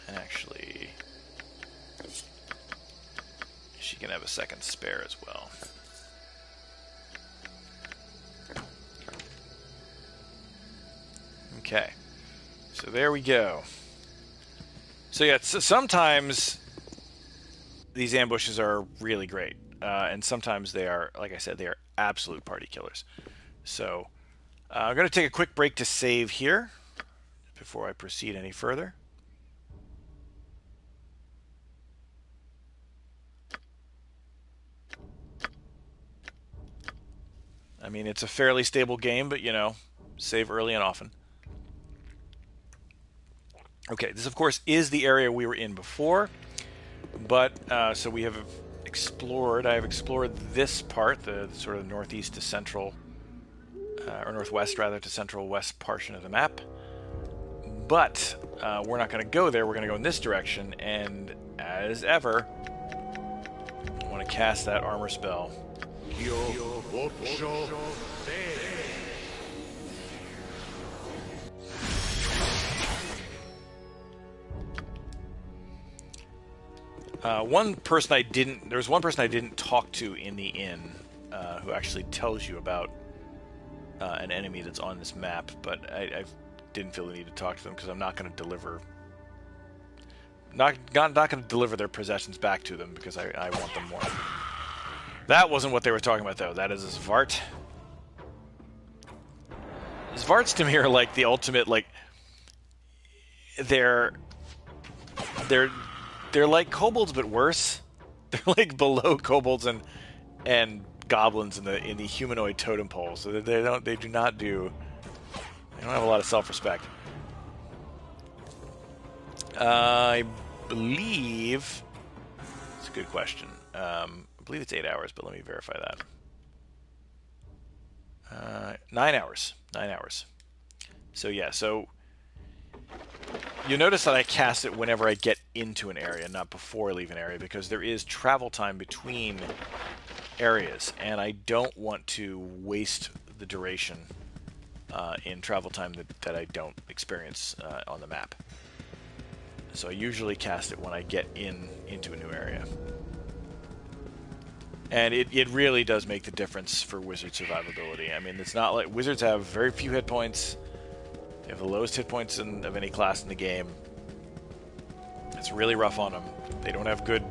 And actually, she can have a second spare as well. Okay, so there we go. So yeah, sometimes these ambushes are really great, and sometimes they are, like I said, they are absolute party killers. So I'm going to take a quick break to save here before I proceed any further. I mean, it's a fairly stable game, but, you know, save early and often. Okay, this, of course, is the area we were in before, but, so we have explored, I have explored this part, the sort of northeast to central, or northwest, rather, to central west portion of the map, but we're not going to go there, we're going to go in this direction, and, as ever, I want to cast that armor spell. There's one person I didn't talk to in the inn who actually tells you about an enemy that's on this map, but I didn't feel the need to talk to them because I'm not going to deliver not going to deliver their possessions back to them because I want them more. That wasn't what they were talking about, though. That is a Zvart. Zvarts to me are like the ultimate, like, they're like kobolds but worse. They're like below kobolds and goblins in the humanoid totem pole. So they don't have a lot of self-respect. I believe it's a good question. I believe it's 8 hours, but let me verify that. 9 hours. 9 hours. So yeah, so you notice that I cast it whenever I get into an area, not before I leave an area, because there is travel time between areas, and I don't want to waste the duration in travel time that I don't experience on the map. So I usually cast it when I get into a new area. And it really does make the difference for wizard survivability. I mean, it's not like wizards have very few hit points. They have the lowest hit points of any class in the game. It's really rough on them. They don't have good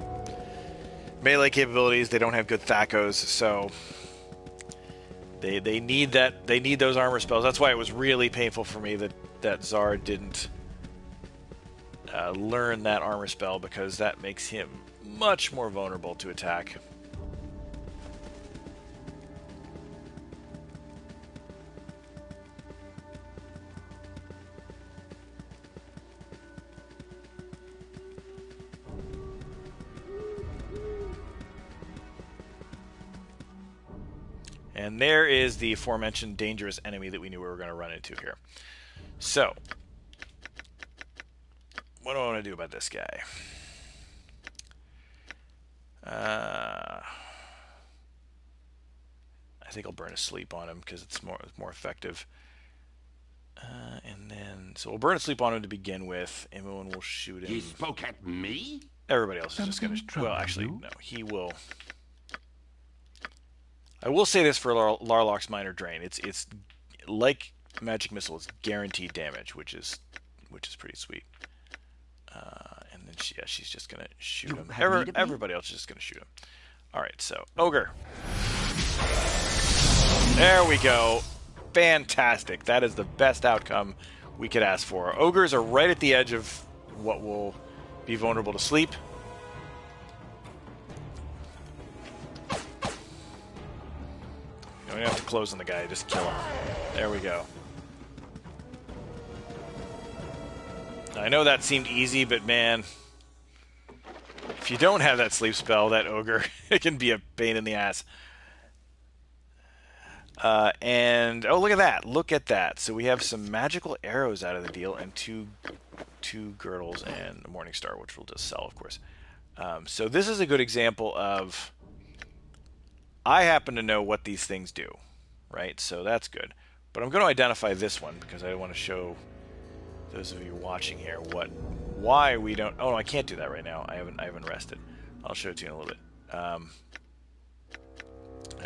melee capabilities. They don't have good thacos, so they need that. They need those armor spells. That's why it was really painful for me that Zar didn't learn that armor spell, because that makes him much more vulnerable to attack. And there is the aforementioned dangerous enemy that we knew we were going to run into here. So, what do I want to do about this guy? I think I'll burn a sleep on him because it's more effective. And then, so we'll burn a sleep on him to begin with, and we'll shoot him.
He spoke at me?
Everybody else is just going to. Well, actually, no. He will. I will say this for Larlock's Minor Drain. It's like Magic Missile. It's guaranteed damage, which is pretty sweet. And then she's just gonna shoot him. Everybody else is just gonna shoot him. All right, so Ogre. There we go. Fantastic. That is the best outcome we could ask for. Ogres are right at the edge of what will be vulnerable to sleep. You don't have to close on the guy, just kill him. There we go. I know that seemed easy, but man, if you don't have that sleep spell, that ogre, it can be a pain in the ass. And oh, look at that! Look at that! So we have some magical arrows out of the deal, and two girdles and a morning star, which we'll just sell, of course. So this is a good example of I happen to know what these things do, right? So that's good. But I'm going to identify this one because I want to show those of you watching here why we don't. Oh no, I can't do that right now. I haven't rested. I'll show it to you in a little bit.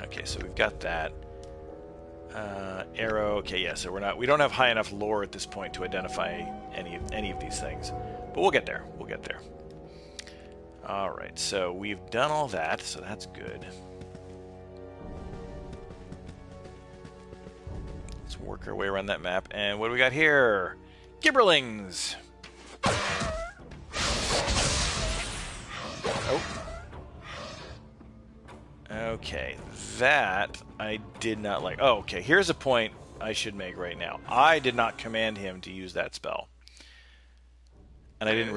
Okay, so we've got that. Arrow. Okay, yeah. So we don't have high enough lore at this point to identify any of these things, but we'll get there. We'll get there. All right. So we've done all that. So that's good. Let's work our way around that map. And what do we got here? Gibberlings. Oh. Okay, that I did not like. Oh, okay, here's a point I should make right now. I did not command him to use that spell. And I didn't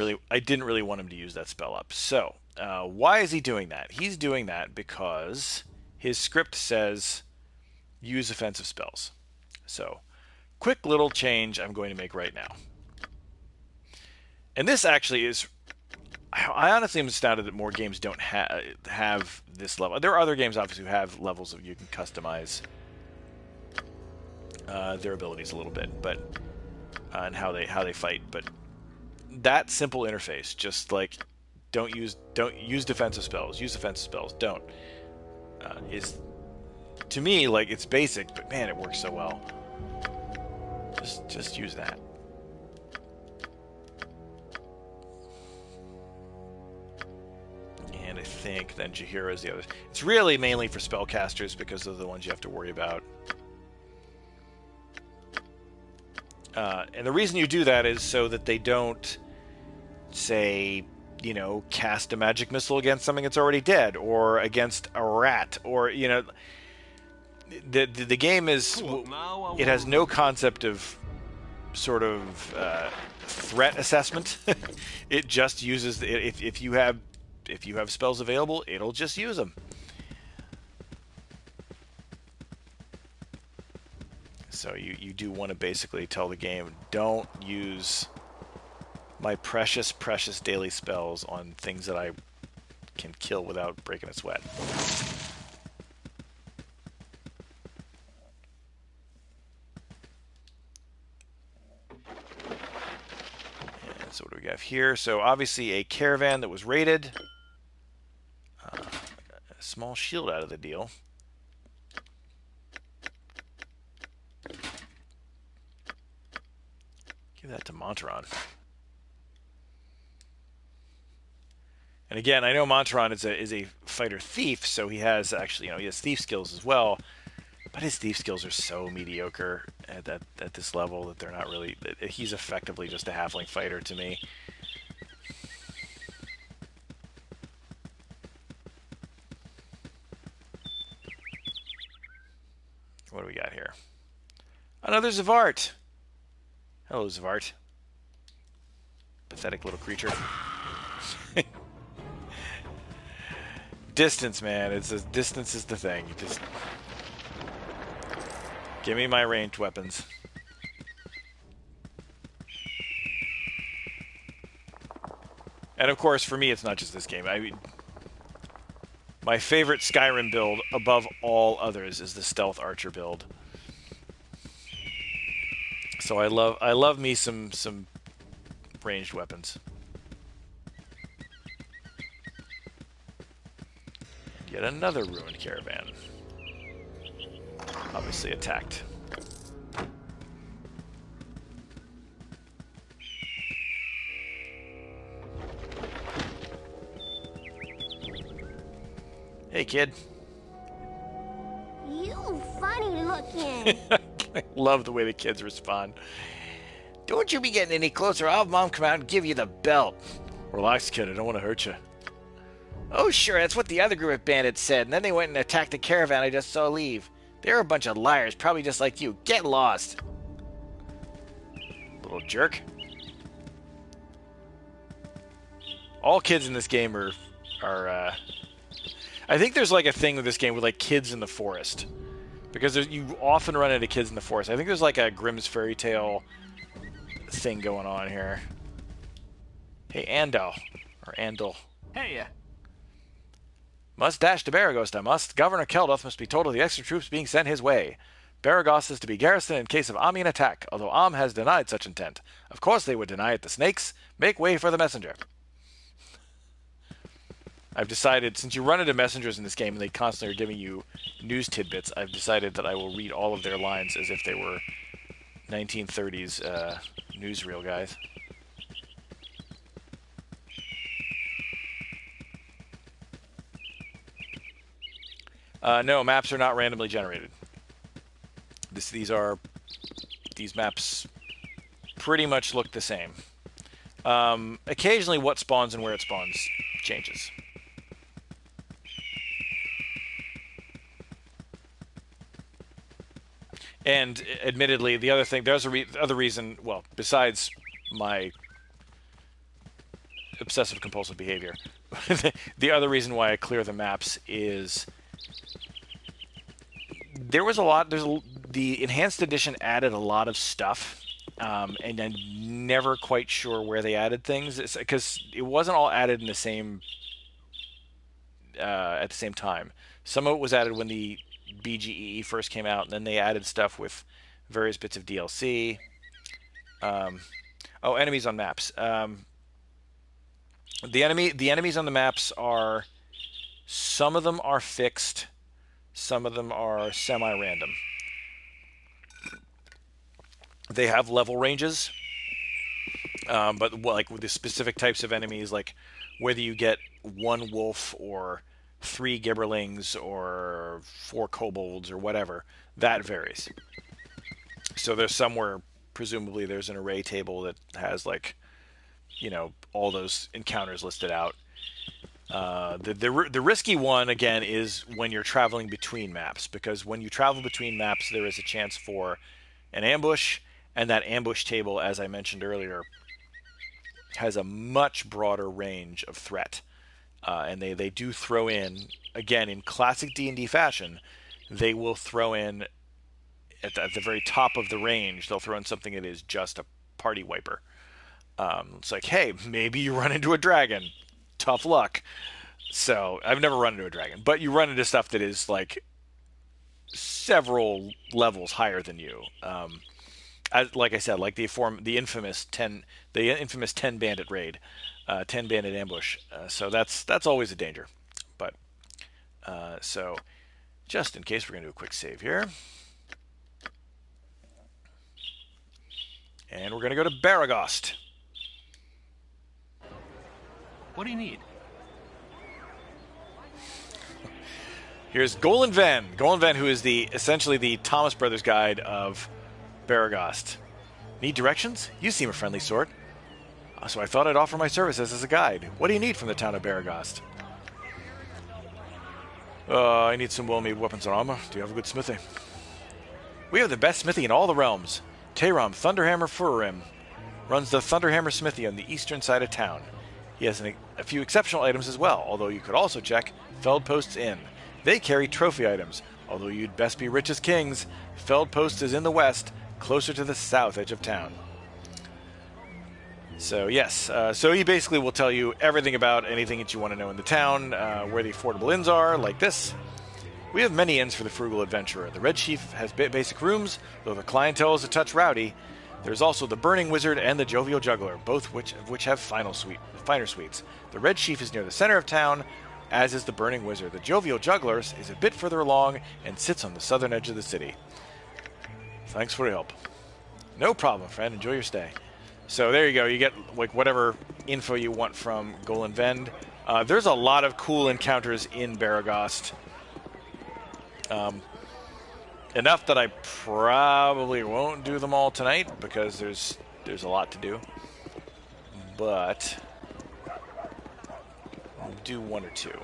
really want him to use that spell up. So, why is he doing that? He's doing that because his script says use offensive spells. So, quick little change I'm going to make right now. And this actually is... I honestly am astounded that more games don't have this level. There are other games, obviously, who have levels of you can customize their abilities a little bit, but and how they fight. But that simple interface, just like don't use defensive spells, use offensive spells, don't, is to me like it's basic, but man, it works so well. Just use that. And I think then Jaheira is the other. It's really mainly for spellcasters because they're the ones you have to worry about. And the reason you do that is so that they don't, say, you know, cast a magic missile against something that's already dead, or against a rat, or, you know, the game is, it has no concept of sort of threat assessment. It just uses if you have spells available, it'll just use them. So you do want to basically tell the game, don't use my precious daily spells on things that I can kill without breaking a sweat. And so what do we have here? So obviously a caravan that was raided. A small shield out of the deal. Give that to Monteron. And again, I know Monteron is a fighter thief, so he has actually, he has thief skills as well. But his thief skills are so mediocre at this level that they're not really. He's effectively just a halfling fighter to me. What do we got here? Another Zavart. Hello, Zavart. Pathetic little creature. Distance, man. Distance is the thing. You just give me my ranged weapons. And of course, for me, it's not just this game. I mean, my favorite Skyrim build above all others is the stealth archer build. So I love me some ranged weapons. Yet another ruined caravan. Obviously attacked. Hey, kid.
You funny looking.
I love the way the kids respond.
Don't you be getting any closer. I'll have Mom come out and give you the belt.
Relax, kid. I don't want to hurt you.
Oh, sure, that's what the other group of bandits said, and then they went and attacked the caravan I just saw leave. They're a bunch of liars, probably just like you. Get lost.
Little jerk. All kids in this game are I think there's like a thing with this game with like kids in the forest. Because you often run into kids in the forest. I think there's like a Grimm's fairy tale thing going on here. Hey, Andal. Or Andal.
Hey,
Must dash to Baragost, I must. Governor Keldoth must be told of the extra troops being sent his way. Baragost is to be garrisoned in case of Amian attack, although Am has denied such intent. Of course they would deny it, the snakes. Make way for the messenger. I've decided, since you run into messengers in this game and they constantly are giving you news tidbits, I've decided that I will read all of their lines as if they were 1930s newsreel guys. No, maps are not randomly generated. These maps pretty much look the same. Occasionally what spawns and where it spawns changes. And admittedly, the other thing, there's other reason, well, besides my obsessive compulsive behavior, the other reason why I clear the maps is the enhanced edition added a lot of stuff, and I'm never quite sure where they added things, because it wasn't all added in the same at the same time. Some of it was added when the BGEE first came out, and then they added stuff with various bits of DLC. Enemies on maps. The enemies on the maps are, some of them are fixed, some of them are semi-random. They have level ranges, but like with the specific types of enemies, like whether you get 1 wolf or 3 gibberlings or 4 kobolds or whatever, that varies. So there's somewhere, presumably there's an array table that has, like, you know, all those encounters listed out. The risky one, again, is when you're traveling between maps, because when you travel between maps there is a chance for an ambush, and that ambush table, as I mentioned earlier, has a much broader range of threat. And they do throw in, again, in classic D&D fashion, they will throw in, at the very top of the range, they'll throw in something that is just a party wiper. It's like, hey, maybe you run into a dragon. Tough luck. So, I've never run into a dragon, but you run into stuff that is, like, several levels higher than you. Like I said, like the infamous 10 bandit raid. 10 bandit ambush, so that's always a danger. But so just in case, we're going to do a quick save here, and we're going to go to Baragost.
What do you need?
Here's Golan Ven, who is essentially the Thomas Brothers guide of Baragost. Need directions? You seem a friendly sort. So I thought I'd offer my services as a guide. What do you need from the town of Baragost? I need some well-made weapons and armor. Do you have a good smithy? We have the best smithy in all the realms. Tayram Thunderhammer Furim runs the Thunderhammer Smithy on the eastern side of town. He has a few exceptional items as well, although you could also check Feldpost's Inn. They carry trophy items, although you'd best be rich as kings. Feldpost is in the west, closer to the south edge of town. So yes, so he basically will tell you everything about anything that you want to know in the town, where the affordable inns are, like this. We have many inns for the frugal adventurer. The Red Chief has basic rooms, though the clientele is a touch rowdy. There's also the Burning Wizard and the Jovial Juggler, both of which have finer suites. The Red Chief is near the center of town, as is the Burning Wizard. The Jovial Juggler is a bit further along and sits on the southern edge of the city. Thanks for your help. No problem, friend. Enjoy your stay. So there you go. You get like whatever info you want from Golan Ven. There's a lot of cool encounters in Baragost. Enough that I probably won't do them all tonight, because there's there's a lot to do. But I'll do one or two.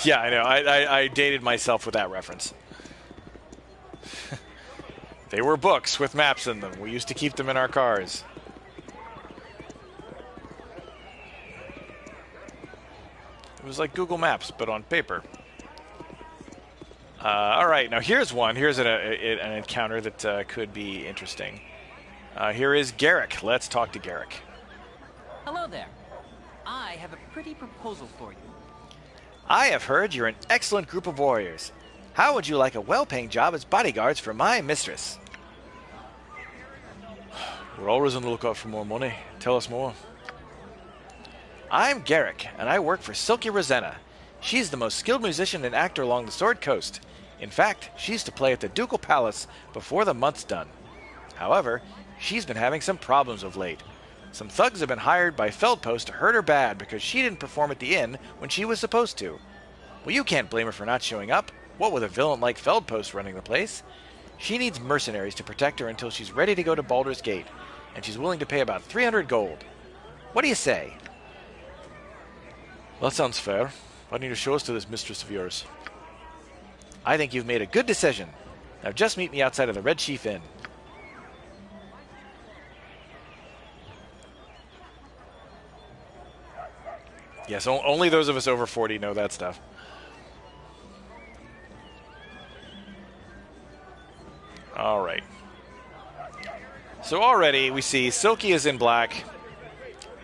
Yeah, I know. I dated myself with that reference. They were books with maps in them. We used to keep them in our cars. It was like Google Maps, but on paper. All right, now here's one. Here's an encounter that could be interesting. Here is Garrick. Let's talk to Garrick.
Hello there. I have a pretty proposal for you.
I have heard you're an excellent group of warriors. How would you like a well-paying job as bodyguards for my mistress?
We're always on the lookout for more money. Tell us more.
I'm Garrick, and I work for Silky Rosanna. She's the most skilled musician and actor along the Sword Coast. In fact, she's to play at the Ducal Palace before the month's done. However, she's been having some problems of late. Some thugs have been hired by Feldpost to hurt her bad because she didn't perform at the inn when she was supposed to. Well, you can't blame her for not showing up. What with a villain like Feldpost running the place? She needs mercenaries to protect her until she's ready to go to Baldur's Gate, and she's willing to pay about 300 gold. What do you say?
Well, that sounds fair. Why don't you show us to this mistress of yours?
I think you've made a good decision. Now just meet me outside of the Red Chief Inn.
Yes, only those of us over 40 know that stuff. All right. So already we see Silky is in black.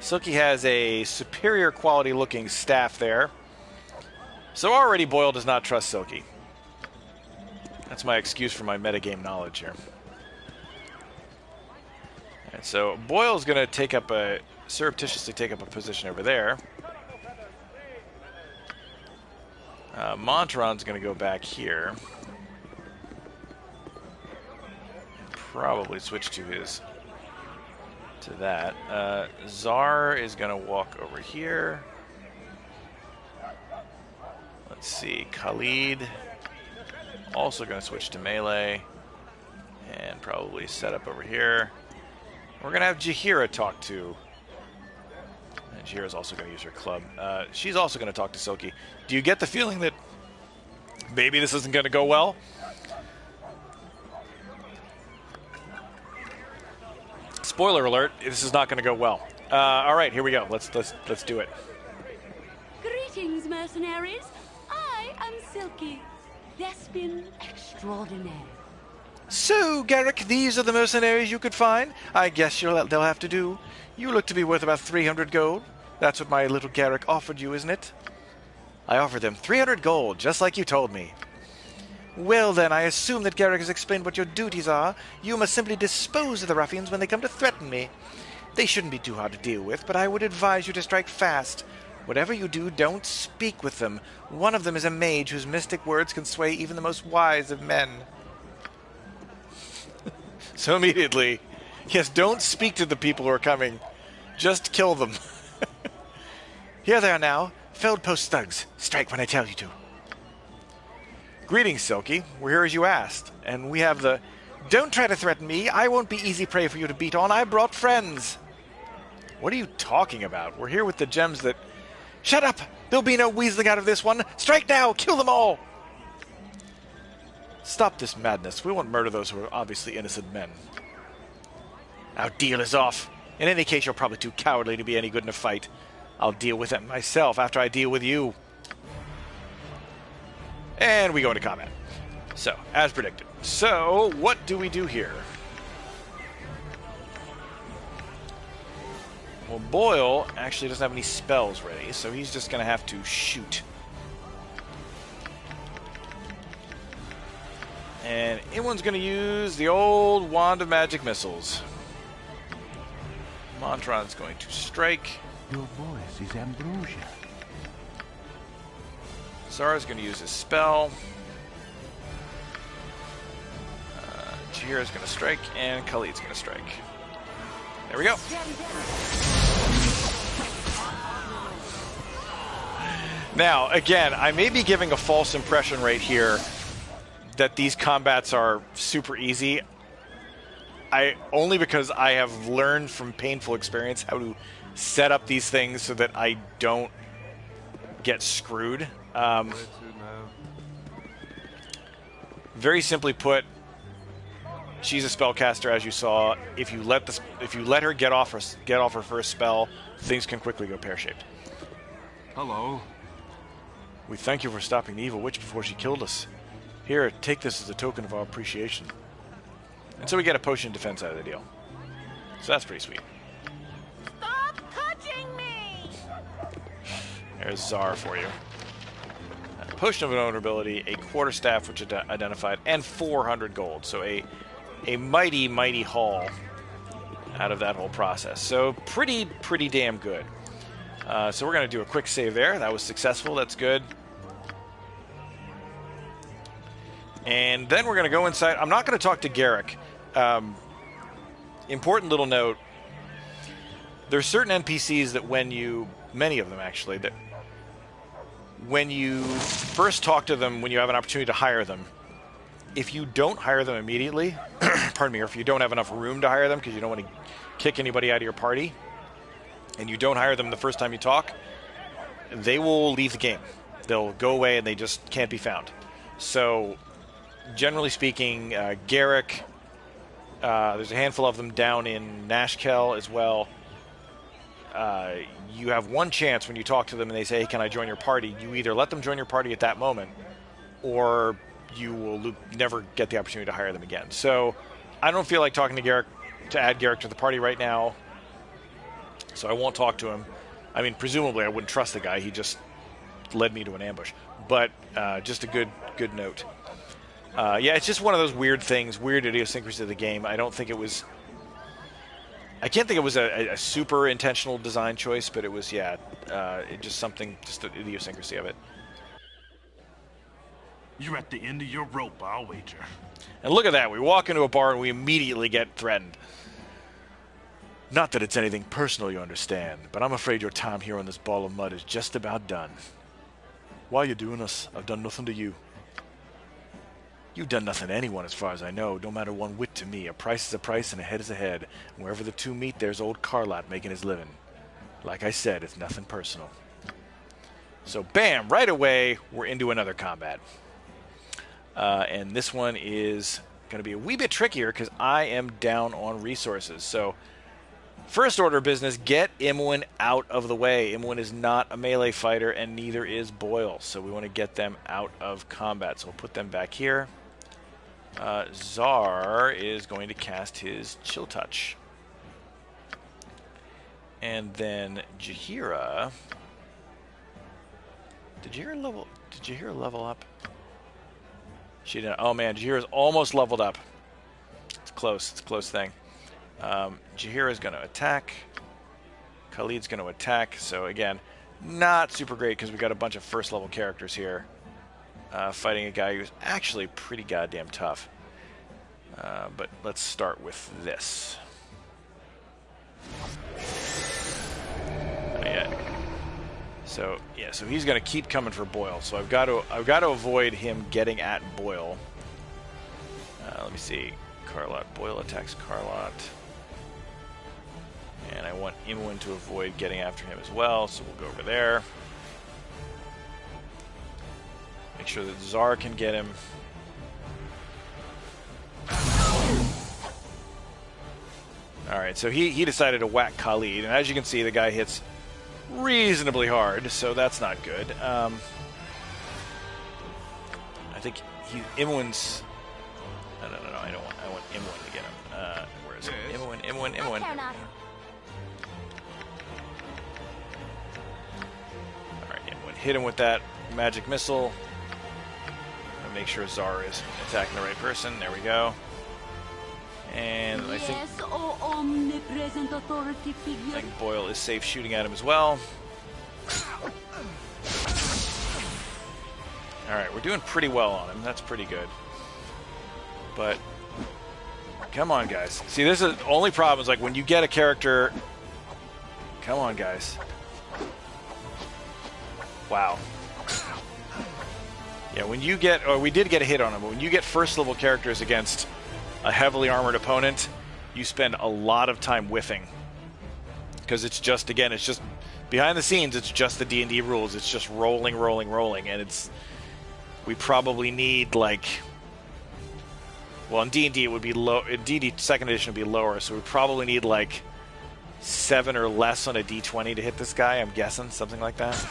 Silky has a superior quality looking staff there. So already Boyle does not trust Silky. That's my excuse for my metagame knowledge here. And so Boyle's going to surreptitiously take up a position over there. Montron's going to go back here. Probably switch to that. Czar is going to walk over here. Let's see. Khalid also going to switch to melee and probably set up over here. We're going to have Jaheira talk to. And Jaheira's also going to use her club. She's also going to talk to Silky. Do you get the feeling that maybe this isn't going to go well? Spoiler alert, this is not going to go well. All right, here we go. Let's do it.
Greetings, mercenaries. I am Silky, Thespian extraordinaire.
So, Garrick, these are the mercenaries you could find? I guess they'll have to do. You look to be worth about 300 gold. That's what my little Garrick offered you, isn't it? I offered them 300 gold, just like you told me. Well then, I assume that Garrick has explained what your duties are. You must simply dispose of the ruffians when they come to threaten me. They shouldn't be too hard to deal with, but I would advise you to strike fast. Whatever you do, don't speak with them. One of them is a mage whose mystic words can sway even the most wise of men.
So immediately, yes, don't speak to the people who are coming. Just kill them.
Here they are now. Feldpost thugs. Strike when I tell you to.
Greetings, Silky. We're here as you asked. And we have the...
Don't try to threaten me. I won't be easy prey for you to beat on. I brought friends.
What are you talking about? We're here with the gems that...
Shut up! There'll be no weaseling out of this one. Strike now! Kill them all!
Stop this madness. We won't murder those who are obviously innocent men.
Our deal is off. In any case, you're probably too cowardly to be any good in a fight. I'll deal with them myself after I deal with you.
And we go into combat. So, as predicted. So, what do we do here? Well, Boyle actually doesn't have any spells ready, so he's just going to have to shoot. And anyone's going to use the old Wand of Magic Missiles. Montron's going to strike.
Your voice is ambrosia.
Zara's going to use his spell. Jaheira's going to strike, and Khalid's going to strike. There we go. Now, again, I may be giving a false impression right here that these combats are super easy. Only because I have learned from painful experience how to set up these things so that I don't get screwed. Very simply put, she's a spellcaster, as you saw. If you let her get off her first spell, things can quickly go pear-shaped.
Hello.
We thank you for stopping the evil witch before she killed us. Here, take this as a token of our appreciation. And so we get a potion defense out of the deal. So that's pretty sweet.
Stop touching me!
There's Czar for you. A potion of vulnerability, a quarterstaff which identified, and 400 gold. So a mighty, mighty haul out of that whole process. So pretty damn good. So we're going to do a quick save there. That was successful. That's good. And then we're going to go inside. I'm not going to talk to Garrick. Important little note. There's certain NPCs that many of them actually, that when you first talk to them, when you have an opportunity to hire them, if you don't hire them immediately, pardon me, or if you don't have enough room to hire them because you don't want to kick anybody out of your party, and you don't hire them the first time you talk, they will leave the game. They'll go away and they just can't be found. So, generally speaking, Garrick, there's a handful of them down in Nashkel as well. You have one chance when you talk to them and they say, hey, can I join your party? You either let them join your party at that moment, or you will never get the opportunity to hire them again. So I don't feel like talking to Garrick, to add Garrick to the party right now, so I won't talk to him. I mean, presumably I wouldn't trust the guy. He just led me to an ambush. But just a good note. Yeah, it's just one of those weird things, weird idiosyncrasy of the game. I can't think it was a super intentional design choice, but it was, yeah, just the idiosyncrasy of it.
You're at the end of your rope, I'll wager.
And look at that. We walk into a bar and we immediately get threatened. Not that it's anything personal, you understand, but I'm afraid your time here on this ball of mud is just about done. Why are you doing this? I've done nothing to you. You've done nothing to anyone as far as I know, no matter one whit to me. A price is a price and a head is a head. Wherever the two meet, there's old Carlot making his living. Like I said, it's nothing personal. So bam, right away, we're into another combat. And this one is going to be a wee bit trickier because I am down on resources. So first order of business, get Imwin out of the way. Imwin is not a melee fighter, and neither is Boyle. So we want to get them out of combat. So we'll put them back here. Czar is going to cast his Chill Touch. And then Jaheira. Did Jaheira level up? She didn't. Oh man, Jaheira's almost leveled up. It's close. It's a close thing. Jaheira's going to attack. Khalid's going to attack. So again, not super great because we got a bunch of first level characters here fighting a guy who's actually pretty goddamn tough. But let's start with this. Not yet. So yeah, so he's going to keep coming for Boyle. So I've got to avoid him getting at Boyle. Let me see. Carlot. Boyle attacks Carlot. And I want Imwin to avoid getting after him as well, so we'll go over there. Make sure that Czar can get him. Alright, so he decided to whack Khalid, and as you can see, the guy hits reasonably hard, so that's not good. I think Imwin's... No, I want Imwin to get him. Where is it? Imwin. Alright, Imwin. Hit him with that magic missile. Make sure Czar is attacking the right person. There we go. And I think Boyle is safe shooting at him as well. Alright, we're doing pretty well on him. That's pretty good. But come on, guys. See, this is the only problem is like when you get a character. Come on, guys. Wow. Yeah, when you get, or we did get a hit on him, but when you get first level characters against a heavily armored opponent, you spend a lot of time whiffing. Because it's just, again, it's just, behind the scenes, it's just the D&D rules. It's just rolling, and it's, we probably need, like, well, in D&D it would be low, in D&D 2nd edition would be lower, so we probably need, like, 7 or less on a D20 to hit this guy, I'm guessing, something like that.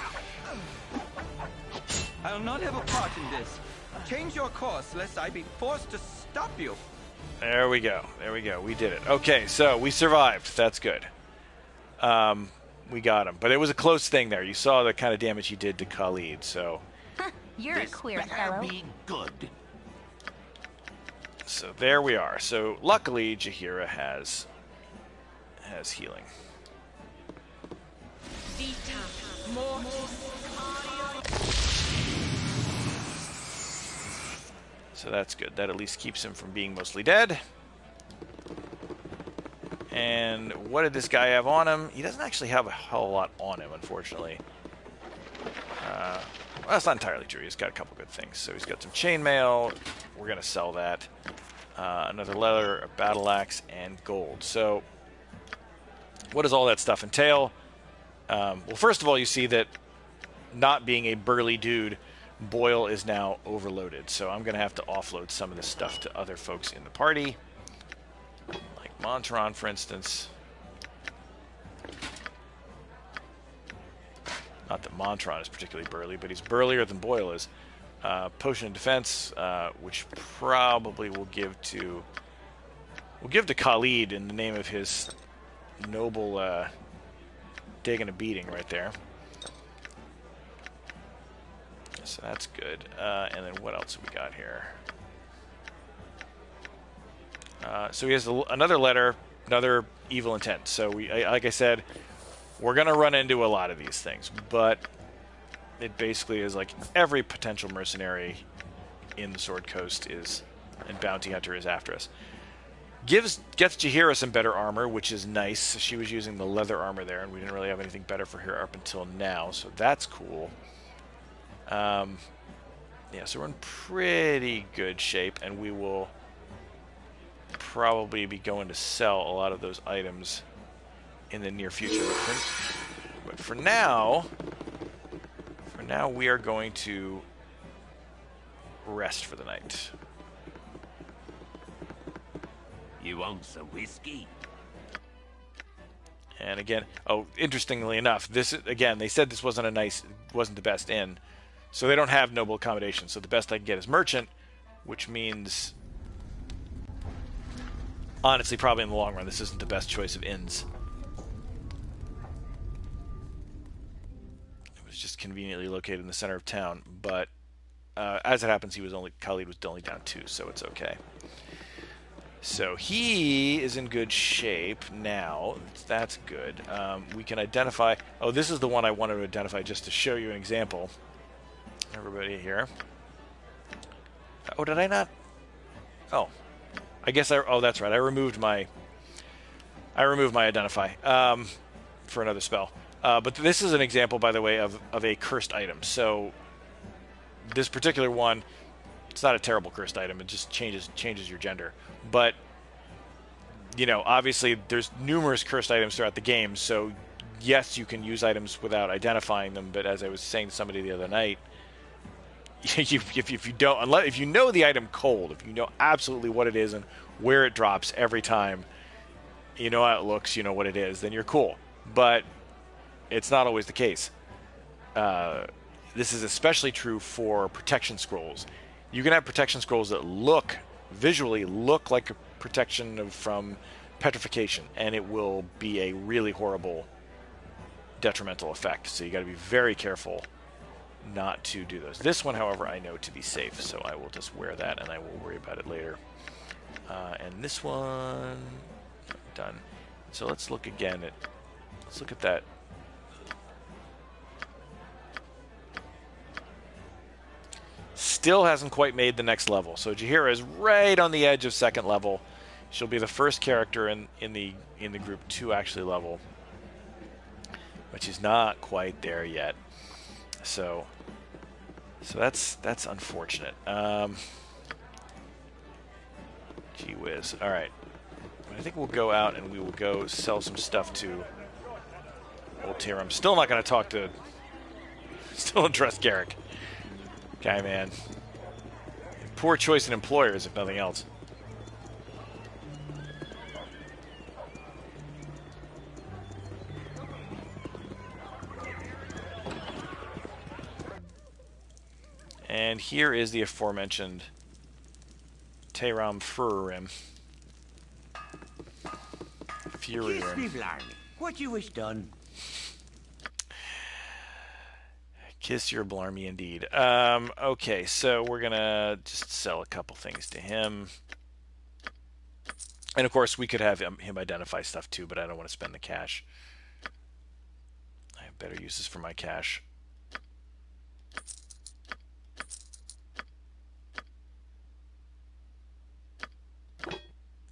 I'll not have a part in this. Change your course, lest I be forced to stop you.
There we go. We did it. Okay, so we survived. That's good. We got him. But it was a close thing there. You saw the kind of damage he did to Khalid, so...
You're a queer fellow.
Be good.
So there we are. So luckily, Jaheira has healing. So that's good. That at least keeps him from being mostly dead. And what did this guy have on him? He doesn't actually have a hell of a lot on him, unfortunately. Well, that's not entirely true. He's got a couple good things. So he's got some chainmail. We're going to sell that. Another leather, a battle axe, and gold. So what does all that stuff entail? Well, first of all, you see that not being a burly dude, Boyle is now overloaded. So I'm going to have to offload some of this stuff to other folks in the party. Like Montaron, for instance. Not that Montaron is particularly burly, but he's burlier than Boyle is. Potion of defense, which probably we'll give to Khalid in the name of his noble taking a beating right there. So that's good. And then what else have we got here? So he has another letter, another evil intent. So like I said, we're going to run into a lot of these things, but it basically is like every potential mercenary in the Sword Coast is, and bounty hunter is after us. Gets Jaheira some better armor, which is nice. She was using the leather armor there, and we didn't really have anything better for her up until now, so that's cool. Yeah, so we're in pretty good shape, and we will probably be going to sell a lot of those items in the near future. But for now, we are going to rest for the night.
You want some whiskey?
And again, oh, interestingly enough, this again, they said this wasn't the best inn, so they don't have noble accommodation. So the best I can get is merchant, which means, honestly, probably in the long run, this isn't the best choice of inns. It was just conveniently located in the center of town, but as it happens, Khalid was only down 2, so it's okay. So he is in good shape now. That's good. We can identify... Oh, this is the one I wanted to identify just to show you an example. Everybody here. Oh, did I not? Oh. I guess oh, that's right. I removed my identify for another spell. But this is an example, by the way, of a cursed item. So this particular one, it's not a terrible cursed item. It just changes your gender. But, you know, obviously there's numerous cursed items throughout the game, so yes, you can use items without identifying them, but as I was saying to somebody the other night, if you know the item cold, if you know absolutely what it is and where it drops every time, you know how it looks, you know what it is, then you're cool. But it's not always the case. This is especially true for protection scrolls. You can have protection scrolls that visually look like a protection from petrification, and it will be a really horrible detrimental effect. So you got to be very careful not to do those. This one, however, I know to be safe, so I will just wear that, and I will worry about it later. And this one, done. So let's look again at. Let's look at that. Still hasn't quite made the next level. So Jaheira is right on the edge of 2nd level. She'll be the first character in the group to actually level, but she's not quite there yet. So So that's unfortunate. Gee whiz. All right. I think we'll go out and we will go sell some stuff to old Tyr. I'm still not going to talk to... Still address Garrick. Guy, man. Poor choice in employers, if nothing else. And here is the aforementioned Tehram Furim. Fury Rim.
What you wish done?
Kiss your blarmy indeed. Okay, so we're gonna just sell a couple things to him. And of course we could have him identify stuff too, but I don't want to spend the cash. I have better uses for my cash.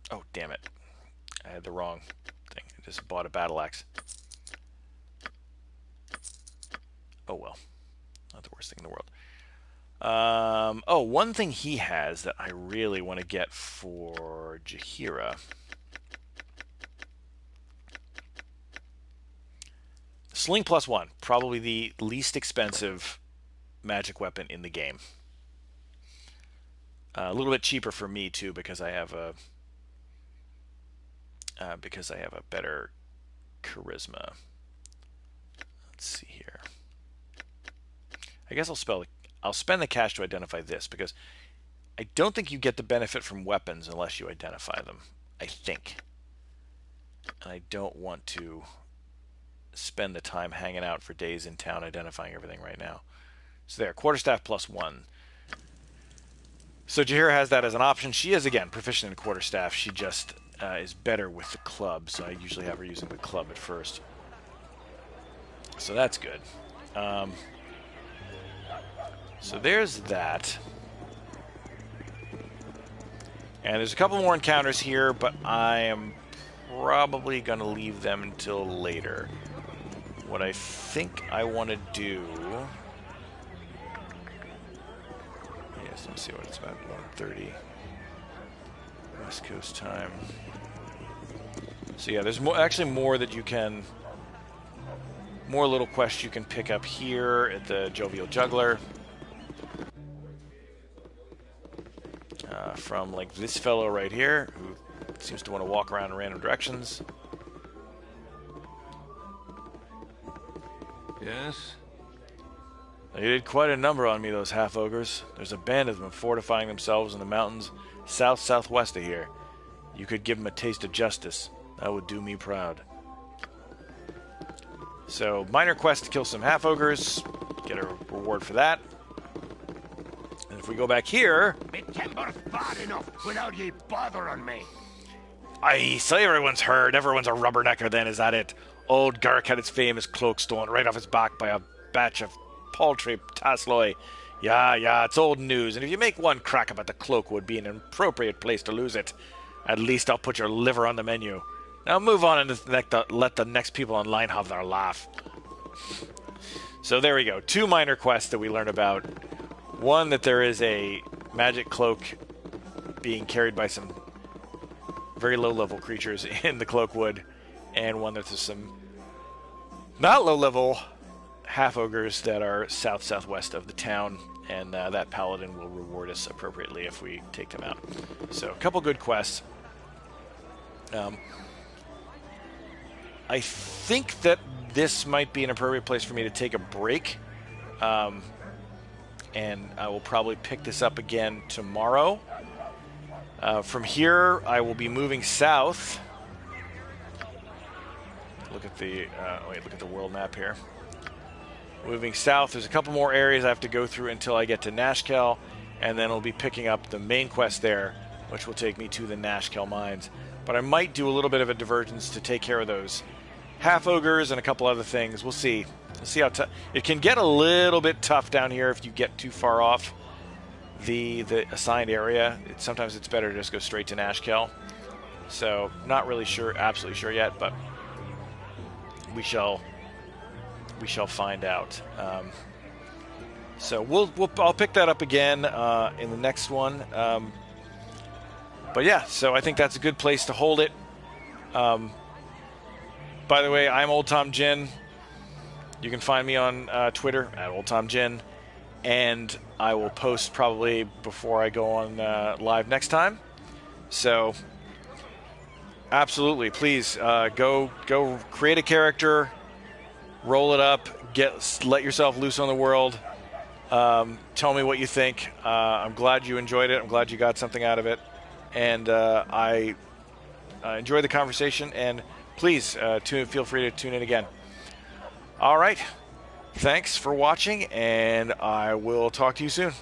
Oh, damn it. I had the wrong thing. I just bought a battle axe. Oh well. Not the worst thing in the world. Oh, one thing he has that I really want to get for Jaheira. Sling +1. Probably the least expensive magic weapon in the game. A little bit cheaper for me too because I have a better charisma. Let's see here. I guess I'll spend the cash to identify this because I don't think you get the benefit from weapons unless you identify them. I think. And I don't want to spend the time hanging out for days in town identifying everything right now. So there, quarterstaff +1. So Jaheira has that as an option. She is, again, proficient in quarterstaff. She just is better with the club, so I usually have her using the club at first. So that's good. So there's that. And there's a couple more encounters here, but I am probably going to leave them until later. What I think I want to do... Yes, let's see what it's about. 1:30 West Coast time. So yeah, there's actually more that you can... More little quests you can pick up here at the Jovial Juggler. From like this fellow right here, who seems to want to walk around in random directions.
Yes?
They did quite a number on me, those half-ogres. There's a band of them fortifying themselves in the mountains south-southwest of here. You could give them a taste of justice. That would do me proud. So, minor quest to kill some half-ogres. Get a reward for that. And if we go back here...
Me timber's bad enough without ye bothering me.
Aye, so everyone's heard. Everyone's a rubbernecker then, is that it? Old Garrick had his famous cloak stolen right off his back by a batch of paltry Tasloy. Yeah, it's old news. And if you make one crack about the cloak would be an appropriate place to lose it. At least I'll put your liver on the menu. Now move on and let the next people in line have their laugh. So there we go. 2 minor quests that we learn about. One, that there is a magic cloak being carried by some very low-level creatures in the Cloakwood. And one that there's some not low-level half-ogres that are south-southwest of the town. And that paladin will reward us appropriately if we take them out. So a couple good quests. I think that this might be an appropriate place for me to take a break. And I will probably pick this up again tomorrow. From here, I will be moving south. Look at the world map here. Moving south, there's a couple more areas I have to go through until I get to Nashkel, and then I'll be picking up the main quest there, which will take me to the Nashkel mines. But I might do a little bit of a divergence to take care of those half-ogres and a couple other things. We'll see. We'll see how tough. It can get a little bit tough down here if you get too far off the assigned area. Sometimes it's better to just go straight to Nashkel. So, not really sure, absolutely sure yet, but we shall find out. So I'll pick that up again in the next one. But yeah, so I think that's a good place to hold it. By the way, I'm Old Tom Gin. You can find me on Twitter at Old Tom Gin, and I will post probably before I go on live next time. So absolutely, please go create a character, roll it up, let yourself loose on the world. Tell me what you think. I'm glad you enjoyed it. I'm glad you got something out of it, and I enjoy the conversation. And please feel free to tune in again. All right. Thanks for watching, and I will talk to you soon.